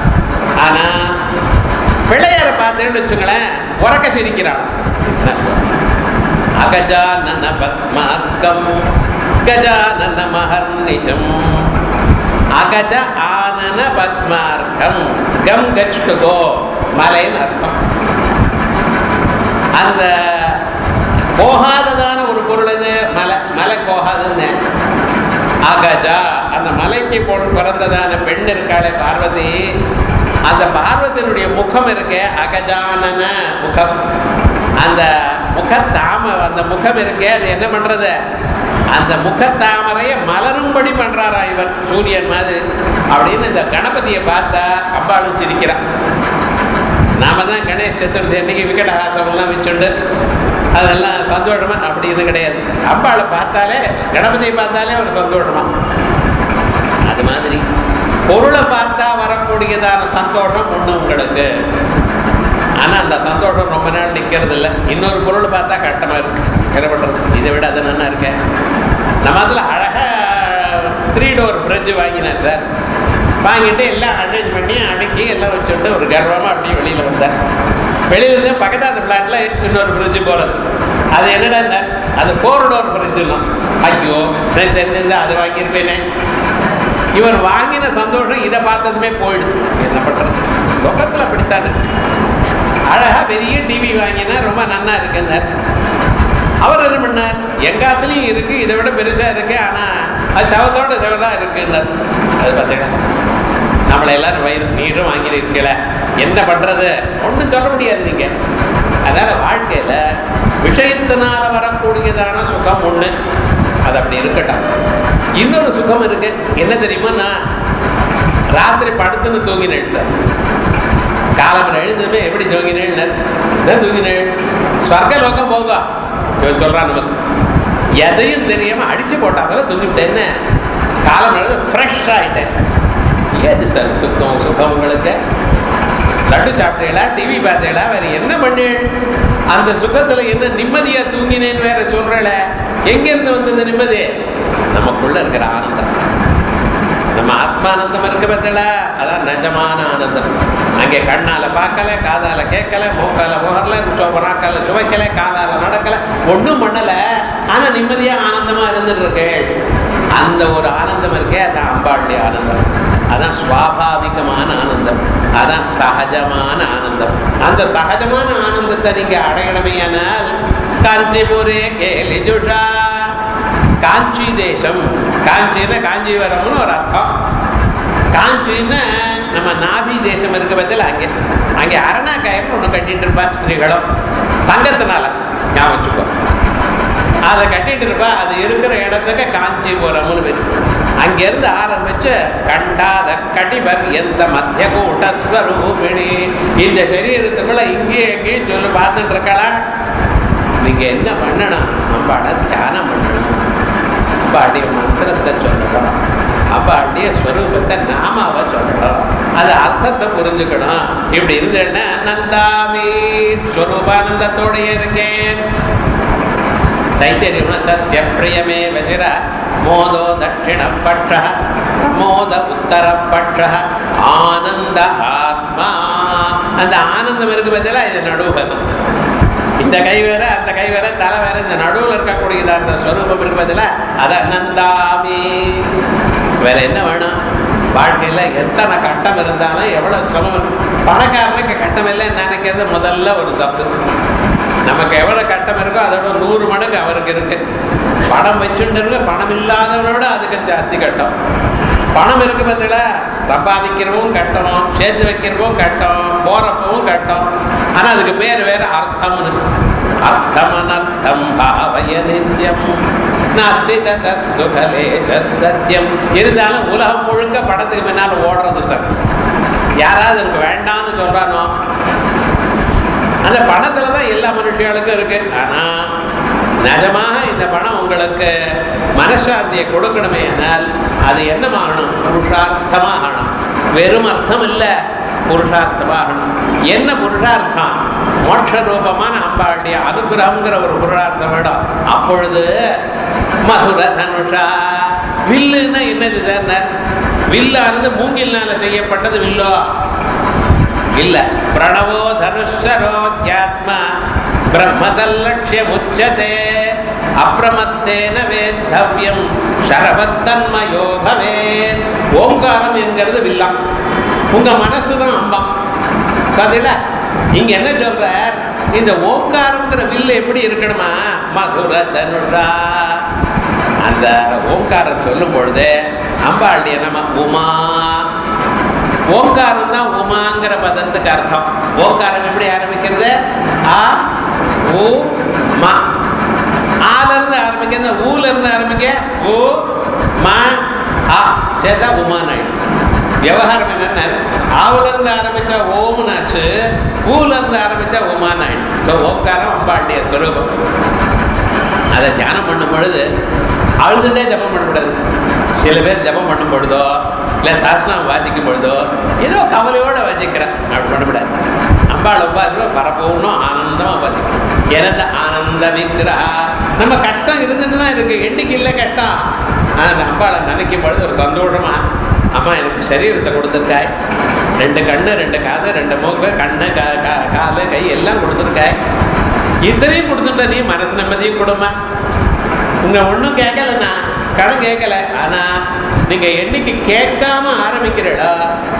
Speaker 1: ஆனா பிள்ளையார பார்த்தேன்னு வச்சுங்களேன், உறக்க சிரிக்கிறாள். அகஜானன பத்மார்க்கம் கஜானன மஹர்நிஷம் அகஜ ஆனன பத்மார்க்கம். கம் கச்சுகோ மலைன்னு அர்த்தம். அந்த போகாததான ஒரு பொருள் இது. மலை போகாதுன்னு. அகஜா அந்த மலைக்கு பிறந்ததான பெண் இருக்காளே பார்வதி, அந்த பார்வதியினுடைய முகம் இருக்கே அகஜானன முகம். அந்த அந்த முகம் இருக்கே அது என்ன பண்றது, அந்த முகத்தாமரைய மலரும்படி பண்றாரா இவர், சூரியன் மாதிரி அப்படின்னு. இந்த கணபதியை பார்த்தா அம்பாளும் சிரிக்கிறான். நாம தான் கணேஷ் சதுர்த்தி அன்னைக்கு விகடஹாசமெல்லாம் வச்சுண்டு அதெல்லாம் சந்தோஷமா அப்படின்னு கிடையாது. அம்பாளை பார்த்தாலே, கணபதியை பார்த்தாலே ஒரு சந்தோஷமா. அது மாதிரி பொருளை பார்த்தா வரக்கூடியதான சந்தோஷம் ஒண்ணு உங்களுக்கு. ஆனா அந்த சந்தோஷம் ரொம்ப நாள் நிக்கிறது இல்லை. இன்னொரு பொருள் பார்த்தா கஷ்டமா இருக்கு, என்ன பண்றது, இதை விட அது நல்லா இருக்கேன். நம்ம அதுல அழகா 3 டோர் ஃப்ரிட்ஜ் வாங்கினார் சார். வாங்கிட்டு எல்லாம் அரேஞ்ச் பண்ணி அடுக்கி எல்லாம் வச்சுட்டு ஒரு கர்வமா அப்படியே வெளியில வந்தார். வெளியில இருந்து பக்கத்தாத பிளாட்ல இன்னொரு ஃப்ரிட்ஜ் போறது. அது என்னடா, அது 4 டோர் ஃப்ரிட்ஜுலாம். ஐயோ நான் தெரிஞ்சிருந்தா அது வாங்கியிருப்பேனே. இவர் வாங்கின சந்தோஷம் இதை பார்த்ததுமே போயிடுச்சு. என்ன பண்றது, லோகத்துல அப்படித்தான் இருக்கு. அழகா பெரிய டிவி வாங்கினா ரொம்ப நன்னா இருக்குன்னார். அவர் என்ன பண்ணார், எங்காத்துலயும் இருக்கு, இதை விட பெருசா இருக்கு, ஆனா அது சவத்தோட சவதா இருக்குன்னார். அது பார்த்தீங்கன்னா நம்மளை எல்லாரும் வயிறு நீரும் வாங்கி இருக்கல, என்ன பண்றது ஒன்றும் சொல்ல முடியாது நீங்க. அதனால வாழ்க்கையில விஷயத்தினால வரக்கூடியதான சுகம் ஒண்ணு, அது அப்படி இருக்கட்டும். இன்னொரு சுகம் இருக்கு, என்ன தெரியுமா? நான் ராத்திரி படுத்துன்னு தூங்கினேன் சார், காலம்பரம் எழுந்துமே எப்படி தூங்கினேன் தூங்கினேன், ஸ்வர்கலோகம் போகும் இவன் சொல்றான். நமக்கு எதையும் தெரியாம அடிச்சு போட்டாங்க தூங்கிவிட்டேன், என்ன காலம் ஃப்ரெஷ் ஆயிட்டேன். ஏது சார் சுத்தம் சுகம் உங்களுக்கு? லட்டு சாப்பிட்டீங்களா, டிவி பார்த்தீங்களா, வேற என்ன பண்ணு? அந்த சுகத்துல என்ன நிம்மதியா தூங்கினேன்னு வேற சொல்றல, எங்க இருந்து வந்தது நிம்மதி? நமக்குள்ள இருக்கிற ஆனந்தம், நம்ம ஆத்மானந்தம் இருக்க பார்த்தல, அதான் நிஜமான ஆனந்தம். அங்கே கண்ணால பார்க்கல, காதால கேட்கல, மூக்கால முகரல, நாக்கால சுவைக்கல, காதால நடக்கல, ஒன்றும் பண்ணல, ஆனா நிம்மதியா ஆனந்தமா இருந்துட்டு இருக்கு. அந்த ஒரு ஆனந்தம் இருக்கே, அதான் அம்பாளுடைய ஆனந்தம். அதான் சுவாபாவிகமான ஆனந்தம், அதான் சகஜமான ஆனந்தம். அந்த சகஜமான ஆனந்தத்தை நீங்க அடையணுமையானால் காஞ்சிபுரே கேலிஜுஷா, காஞ்சி தேசம், காஞ்சின்னா காஞ்சிபுரம்னு ஒரு அர்த்தம். காஞ்சின்னா நம்ம நாபி தேசம் இருக்க பத்தில, அங்கே அங்கே அரணா கயிறு ஒன்று கட்டிட்டு இருப்பா ஸ்திரீகளும், தங்கத்தினால ஞாபகம் வச்சுக்கோ. அதை கட்டிட்டு இருப்பா, அது இருக்கிற இடத்துக்கு காஞ்சிபுரம்னு பேரு. அங்கிருந்து ஆரம்பிச்சு கண்டாத கடிபர் எந்த மத்திய கூட்டஸ்வரூபிணி, இந்த சரீரத்துக்குள்ள இங்கே எங்கேயும் சொல்லி பார்த்துட்டு இருக்கலாம். நீங்க என்ன பண்ணணும்? அம்பாட தியானம் பண்ணணும், அம்பாடைய மந்திரத்தை சொல்லணும், அம்பாடைய ஸ்வரூபத்தை நாமாவை சொல்லணும், அது அர்த்தத்தை புரிஞ்சுக்கணும். இப்படி இருந்தேன்னா நந்தாமி ஸ்வரூபானந்தத்தோடைய இருக்கேன். தைத்தரியம் தஸ்ய பிரியமே வஜிர மோதோ தட்சிண பட்ச மோத உத்தர பட்ச ஆனந்த ஆத்மா. அந்த ஆனந்தம் இருக்கு பார்த்தீங்களா, இது நடுவுகள். இந்த கை வேற அந்த கை வேற தலை வேற, இந்த நடுவில் இருக்கக்கூடியது அந்த ஸ்வரூபம் இருக்கு பார்த்தீங்களா, அது நந்தாமி. வேற என்ன வேணும்? வாழ்க்கையில் எத்தனை கட்டம் இருந்தாலும் எவ்வளோ சிரமம். பணக்காரனுக்கு கட்டம் இல்லை நினைக்கிறது முதல்ல ஒரு தப்பு. நமக்கு எவ்வளோ கட்டம் இருக்கோ அதோட 100 மடங்கு அவருக்கு இருக்கு. பணம் வச்சுட்டு பணம் இல்லாதவனோட அதுக்கு ஜாஸ்தி கட்டம். பணம் இருக்கு பார்த்தீங்களா, சம்பாதிக்கிறவும் கட்டணும், சேர்த்து வைக்கிறவும் கட்டம், போறப்பவும் கட்டம். ஆனால் அதுக்கு பேர் வேற அர்த்தம்னு. அர்த்தம் அனர்த்தம் பாவய நித்யம் நாஸ்தி ததசுகலேஷ சத்யம். இருந்தாலும் உலகம் முழுக்க பணத்துக்கு பின்னால் ஓடுறது சார். யாராவது எனக்கு வேண்டான்னு சொல்றானோ, அந்த பணத்துல தான் எல்லா மனுஷர்களுக்கும் இருக்கு. ஆனா நிஜமாக இந்த பணம் உங்களுக்கு மனசாந்தியை கொடுக்கணுமே ஆனால் அது என்னமாகணும்? புருஷார்த்தமாகணும். வெறும் அர்த்தம் இல்லை, புருஷார்த்தமாகணும். என்ன புருஷார்த்தம்? மோட்ச ரூபமான அம்பாளுடைய அனுகிரகம்ங்கிற ஒரு புருஷார்த்தம் வேணும். அப்பொழுது மதுர தனுஷா, வில்லுன்னா என்னது சார்? வில்லானது மூங்கில்னால செய்யப்பட்டது வில்லோ இல்ல. பிரணவோ தனுஷரோத்யாத்மா பிரம்மதல்லட்சியம் உச்சதே அப்ரமத்தேன வேத்தவ்யம் சரவத்தன்மயோ பவேத். ஓங்காரம் என்கிறது வில்லாம், உங்க மனசுதான் அம்பம். பதில இங்க என்ன சொல்ற? இந்த ஓங்காரம்ங்கிற வில்லு எப்படி இருக்கணுமா? மதுர தனுஷா. அந்த ஓங்காரம் சொல்லும் பொழுது அம்பாளுடைய நம்ம உமா, ஓங்காரம் தான் உமாங்கிற பதத்துக்கு அர்த்தம். ஓங்காரம் எப்படி ஆரம்பிக்கிறது? ஆ ஊ மா. ஆல இருந்து ஆரம்பிக்கிறது, ஊல இருந்து ஆரம்பிக்க ஊ மா ஆ சேர்த்தா உமான் ஆயிடும். விவகாரம் என்னன்னா, ஆவுல இருந்து ஆரம்பிச்சா ஓம்னாச்சு, ஊல இருந்து ஆரம்பிச்சா உமான் ஆயிடும். ஸோ ஓங்காரம் அம்பாளுடைய ஸ்வரூபம். அதை தியானம் பண்ணும் பொழுது அழுதுண்டே ஜபம் பண்ணக்கூடாது. சில பேர் ஜபம் பண்ணும் பொழுதோ இல்லை சாஸ்திரம் வாசிக்கும் பொழுதோ ஏதோ கவலையோடு வசிக்கிறேன், அப்படி பண்ணக்கூடாது. அம்பாள் உபாதிரும் பரப்பூர்ணம் ஆனந்தமாக வசிக்கணும். எனது ஆனந்த விக்கிரகா. நம்ம கஷ்டம் இருந்துட்டு தான் இருக்கு, எண்ணிக்கை இல்லை கஷ்டம். ஆனால் அந்த அம்பாளை நினைக்கும் பொழுது ஒரு சந்தோஷமா, அம்மா எனக்கு சரீரத்தை கொடுத்துருக்காய், 2 கண்ணு 2 காது 2 மூக்கு, கண்ணு காலு கை எல்லாம் கொடுத்துருக்காய், இத்தனையும் கொடுத்துட்ட நீ மனசு நிம்மதியும் கொடுமா. உங்க ஒன்றும் கேட்கலண்ணா, கடன் கேட்கல, ஆனா நீங்க என்னைக்கு கேட்காம ஆரம்பிக்கிறீங்களோ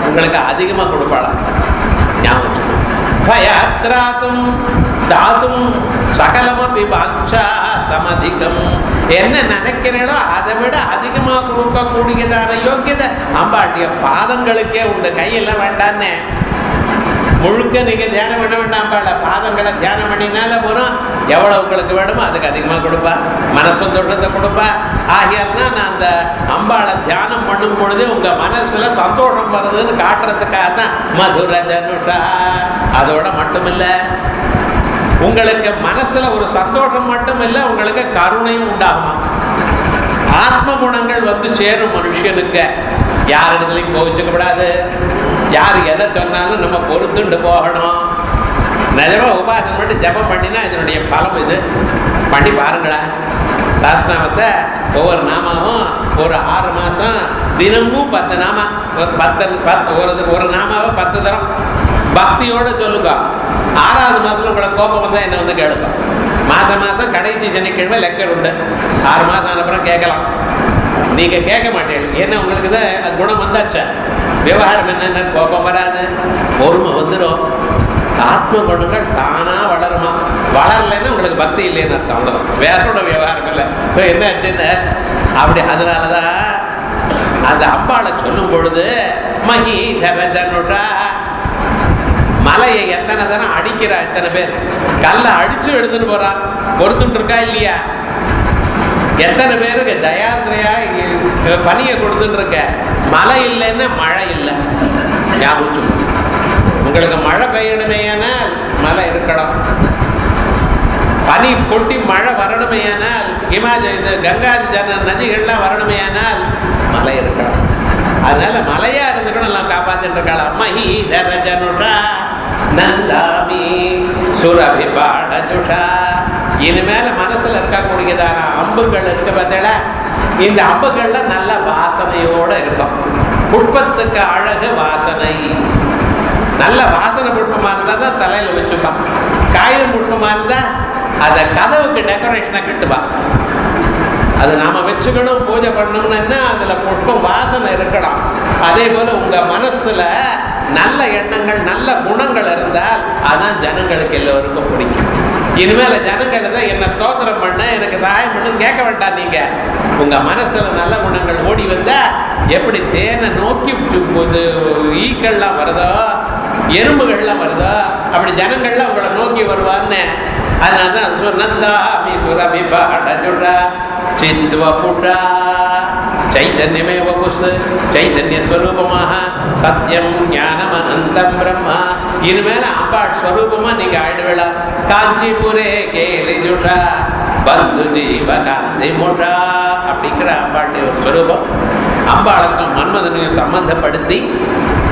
Speaker 1: உங்களுக்கு அதிகமா கொடுப்பாளாம். ஞாபகம் பயாத்ராத்தும் தாத்தும் சகலமபி வாஞ்சா சமதிகம். என்ன நினைக்கிறீங்களோ அதை விட அதிகமாக கொடுக்கக்கூடியதான யோக்கியதை அம்பாளுடைய பாதங்களுக்கே உண்டு. கையெல்லாம் வேண்டான்னு முழுக்க நீங்க தியானம் பண்ண வேண்டாம். அம்பாள பாதங்களை தியானம் பண்ணினால போறோம். எவ்வளவு உங்களுக்கு வேணுமோ அதுக்கு அதிகமாக கொடுப்பா, மனசந்தோஷத்தை கொடுப்பா. ஆகியால்னா நான் அந்த அம்பாளை தியானம் பண்ணும் பொழுது உங்க மனசுல சந்தோஷம் வருதுன்னு காட்டுறதுக்காக தான் மதுர தனுஷா. அதோட மட்டும் இல்ல, உங்களுக்கு மனசுல ஒரு சந்தோஷம் மட்டும் இல்லை, உங்களுக்கு கருணையும் உண்டாகுமா. ஆத்ம குணங்கள் வந்து சேரும் மனுஷனுக்கு. யார் இடத்துலையும் கோவிச்சுக்க கூடாது. யார் எதை சொன்னாலும் நம்ம பொறுத்துண்டு போகணும். நிஜமா உபாசனை பண்ணி ஜபம் பண்ணினா இதனுடைய பலம் இது. பண்ணி பாருங்களேன். சாஸ்திரநாமத்தை ஒவ்வொரு நாமாவும் ஒரு 6 மாதம் தினமும் 10 நாமா, 10 ஒரு நாமாவை 10 தரம் பக்தியோடு சொல்லுங்க. 6வது மாதத்தில் உங்களுக்கு கோபம் வந்தால் என்ன வந்து கேளுங்க. மாதம் கடைசி சனிக்கிழமை லெக்சர் உண்டு. 6 மாதம் அனுப்புறம் கேட்கலாம். நீங்கள் கேட்க மாட்டீங்க. ஏன்னா உங்களுக்கு தான் குணம் வந்தாச்சா. விவகாரம் என்னென்ன கோபம் வராது, பொறுமை வந்துடும். ஆத்ம குணங்கள் தானாக வளருமா. வளரலைன்னா உங்களுக்கு பக்தி இல்லைன்னு அர்த்தம். அவ்வளோதான், வேறோட விவகாரம் இல்லை. ஸோ என்ன ஆச்சுன்னு அப்படி. அதனால தான் அந்த அம்பாளை சொல்லும் பொழுது மகி தரஜனுஷா. மலையை எத்தனை தானே அடிக்கிறா, எத்தனை பேர் கல்லை அடிச்சு எடுத்துன்னு போறான். பொறுத்துட்டு இருக்கா இல்லையா? எத்தனை பேருக்கு தயாந்திரையா பனியை கொடுத்துட்டு இருக்க. மழை இல்லைன்னா மழை இல்லை. ஞாபகம், உங்களுக்கு மழை பெய்யணுமேயானால் மழை இருக்கணும். பனி கொட்டி மழை வரணுமேயானால், இது கங்காதி நதிகள்லாம் வரணுமேயானால் மழை இருக்கணும். அதனால மலையா இருந்துக்கணும். எல்லாம் காப்பாத்திட்டு இருக்கலாம். மஹி தரஜனுஷா நந்தாமி சுரபிபாடஜுஷா. இனிமேல மனசுல இருக்கக்கூடியதான அம்புகள் இருக்கு பார்த்தீங்களா, இந்த அம்புகள்ல நல்ல வாசனையோட இருக்கும். புஷ்பத்துக்கு அழகு வாசனை. நல்ல வாசனை புஷ்பமா இருந்தா தான் தலையில வச்சுப்பான். காகிதம் புஷ்பமா இருந்தா அதை கதவுக்கு டெக்கரேஷனை கட்டுவா. அது நாம வச்சுக்கணும், பூஜை பண்ணணும்னா அதுல புஷ்பம் வாசனை இருக்கணும். அதே போல உங்க மனசுல நல்ல எண்ணங்கள் நல்ல குணங்கள் இருந்தால் அதான் ஜனங்களுக்கு எல்லோருக்கும் பிடிக்கும். இனிமேல ஜனங்கள் தான் என்ன ஸ்தோத்திரம் பண்ண, எனக்கு சகாயம் பண்ணுன்னு கேட்க வேண்டாம். நீங்க உங்க மனசுல நல்ல குணங்கள் ஓடி வந்தா எப்படி தேனை நோக்கி ஈக்கள்லாம் வருதோ, எறும்புகள்லாம் வருதோ, அப்படி ஜனங்கள்லாம் உங்களை நோக்கி வருவான்னு. அதனால்தான் நந்தாமி சுரபிபாடஜுஷா சித்வபுஷா சைதன்யமே வபுஸ் சைதன்ய ஸ்வரூபமாக சத்தியம் ஞானம் அனந்தம் பிரம்மா. இனிமேல அம்பாள் ஸ்வரூபமா நீங்க ஆயிடுவேளா. காஞ்சிபுரே கேலிஜுஷா பந்து ஜீவ காந்தி முஷா அப்படிங்கிற அம்பாளுடைய ஒரு ஸ்வரூபம். அம்பாளுக்கும் மன்மதனையும் சம்பந்தப்படுத்தி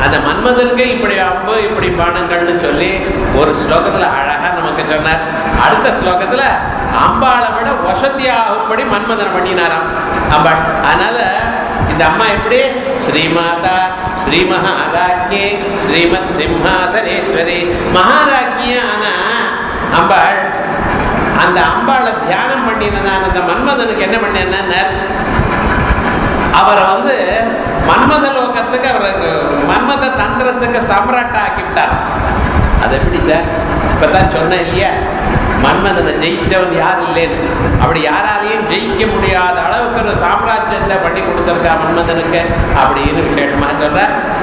Speaker 1: அந்த மன்மதனுக்கு இப்படி அம்பு இப்படி பானங்கள்னு சொல்லி ஒரு ஸ்லோகத்துல அழகா நமக்கு சொன்னார். அடுத்த ஸ்லோகத்துல அம்பாளை விட வசதியாகும்படி மன்மதனை பண்ணினாராம் அம்பாள். அதனால இந்த அம்மா எப்படி ஸ்ரீமாதா ஸ்ரீ மகாராஜ்யே ஸ்ரீமத் சிம்ஹாசனேஸ்வரி மகாராஜ்யான அம்பாள். அந்த அம்பாளை தியானம் பண்ணினதான் அந்த மன்மதனுக்கு என்ன பண்ண, அவரை வந்து மன்மத லோகத்துக்கு அவருக்கு மன்மத தந்திரத்துக்கு சம்ராட்டா ஆக்கிவிட்டார். அது எப்படி சார்? இப்பதான் சொன்னேன் இல்லையா, மன்மதனை ஜெயிச்சவன் யார் இல்லைன்னு. அப்படி யாராலையும் ஜெயிக்க முடியாத அளவுக்கு ஒரு சாம்ராஜ்யத்தை பண்ணி கொடுத்துருக்கா மன்மதனுக்கு அப்படின்னு விசேஷமாக சொல்ற.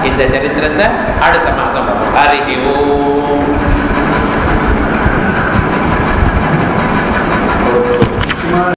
Speaker 1: இந்த சரித்திரத்தை அடுத்த மாசம் ஹரி ஓம்.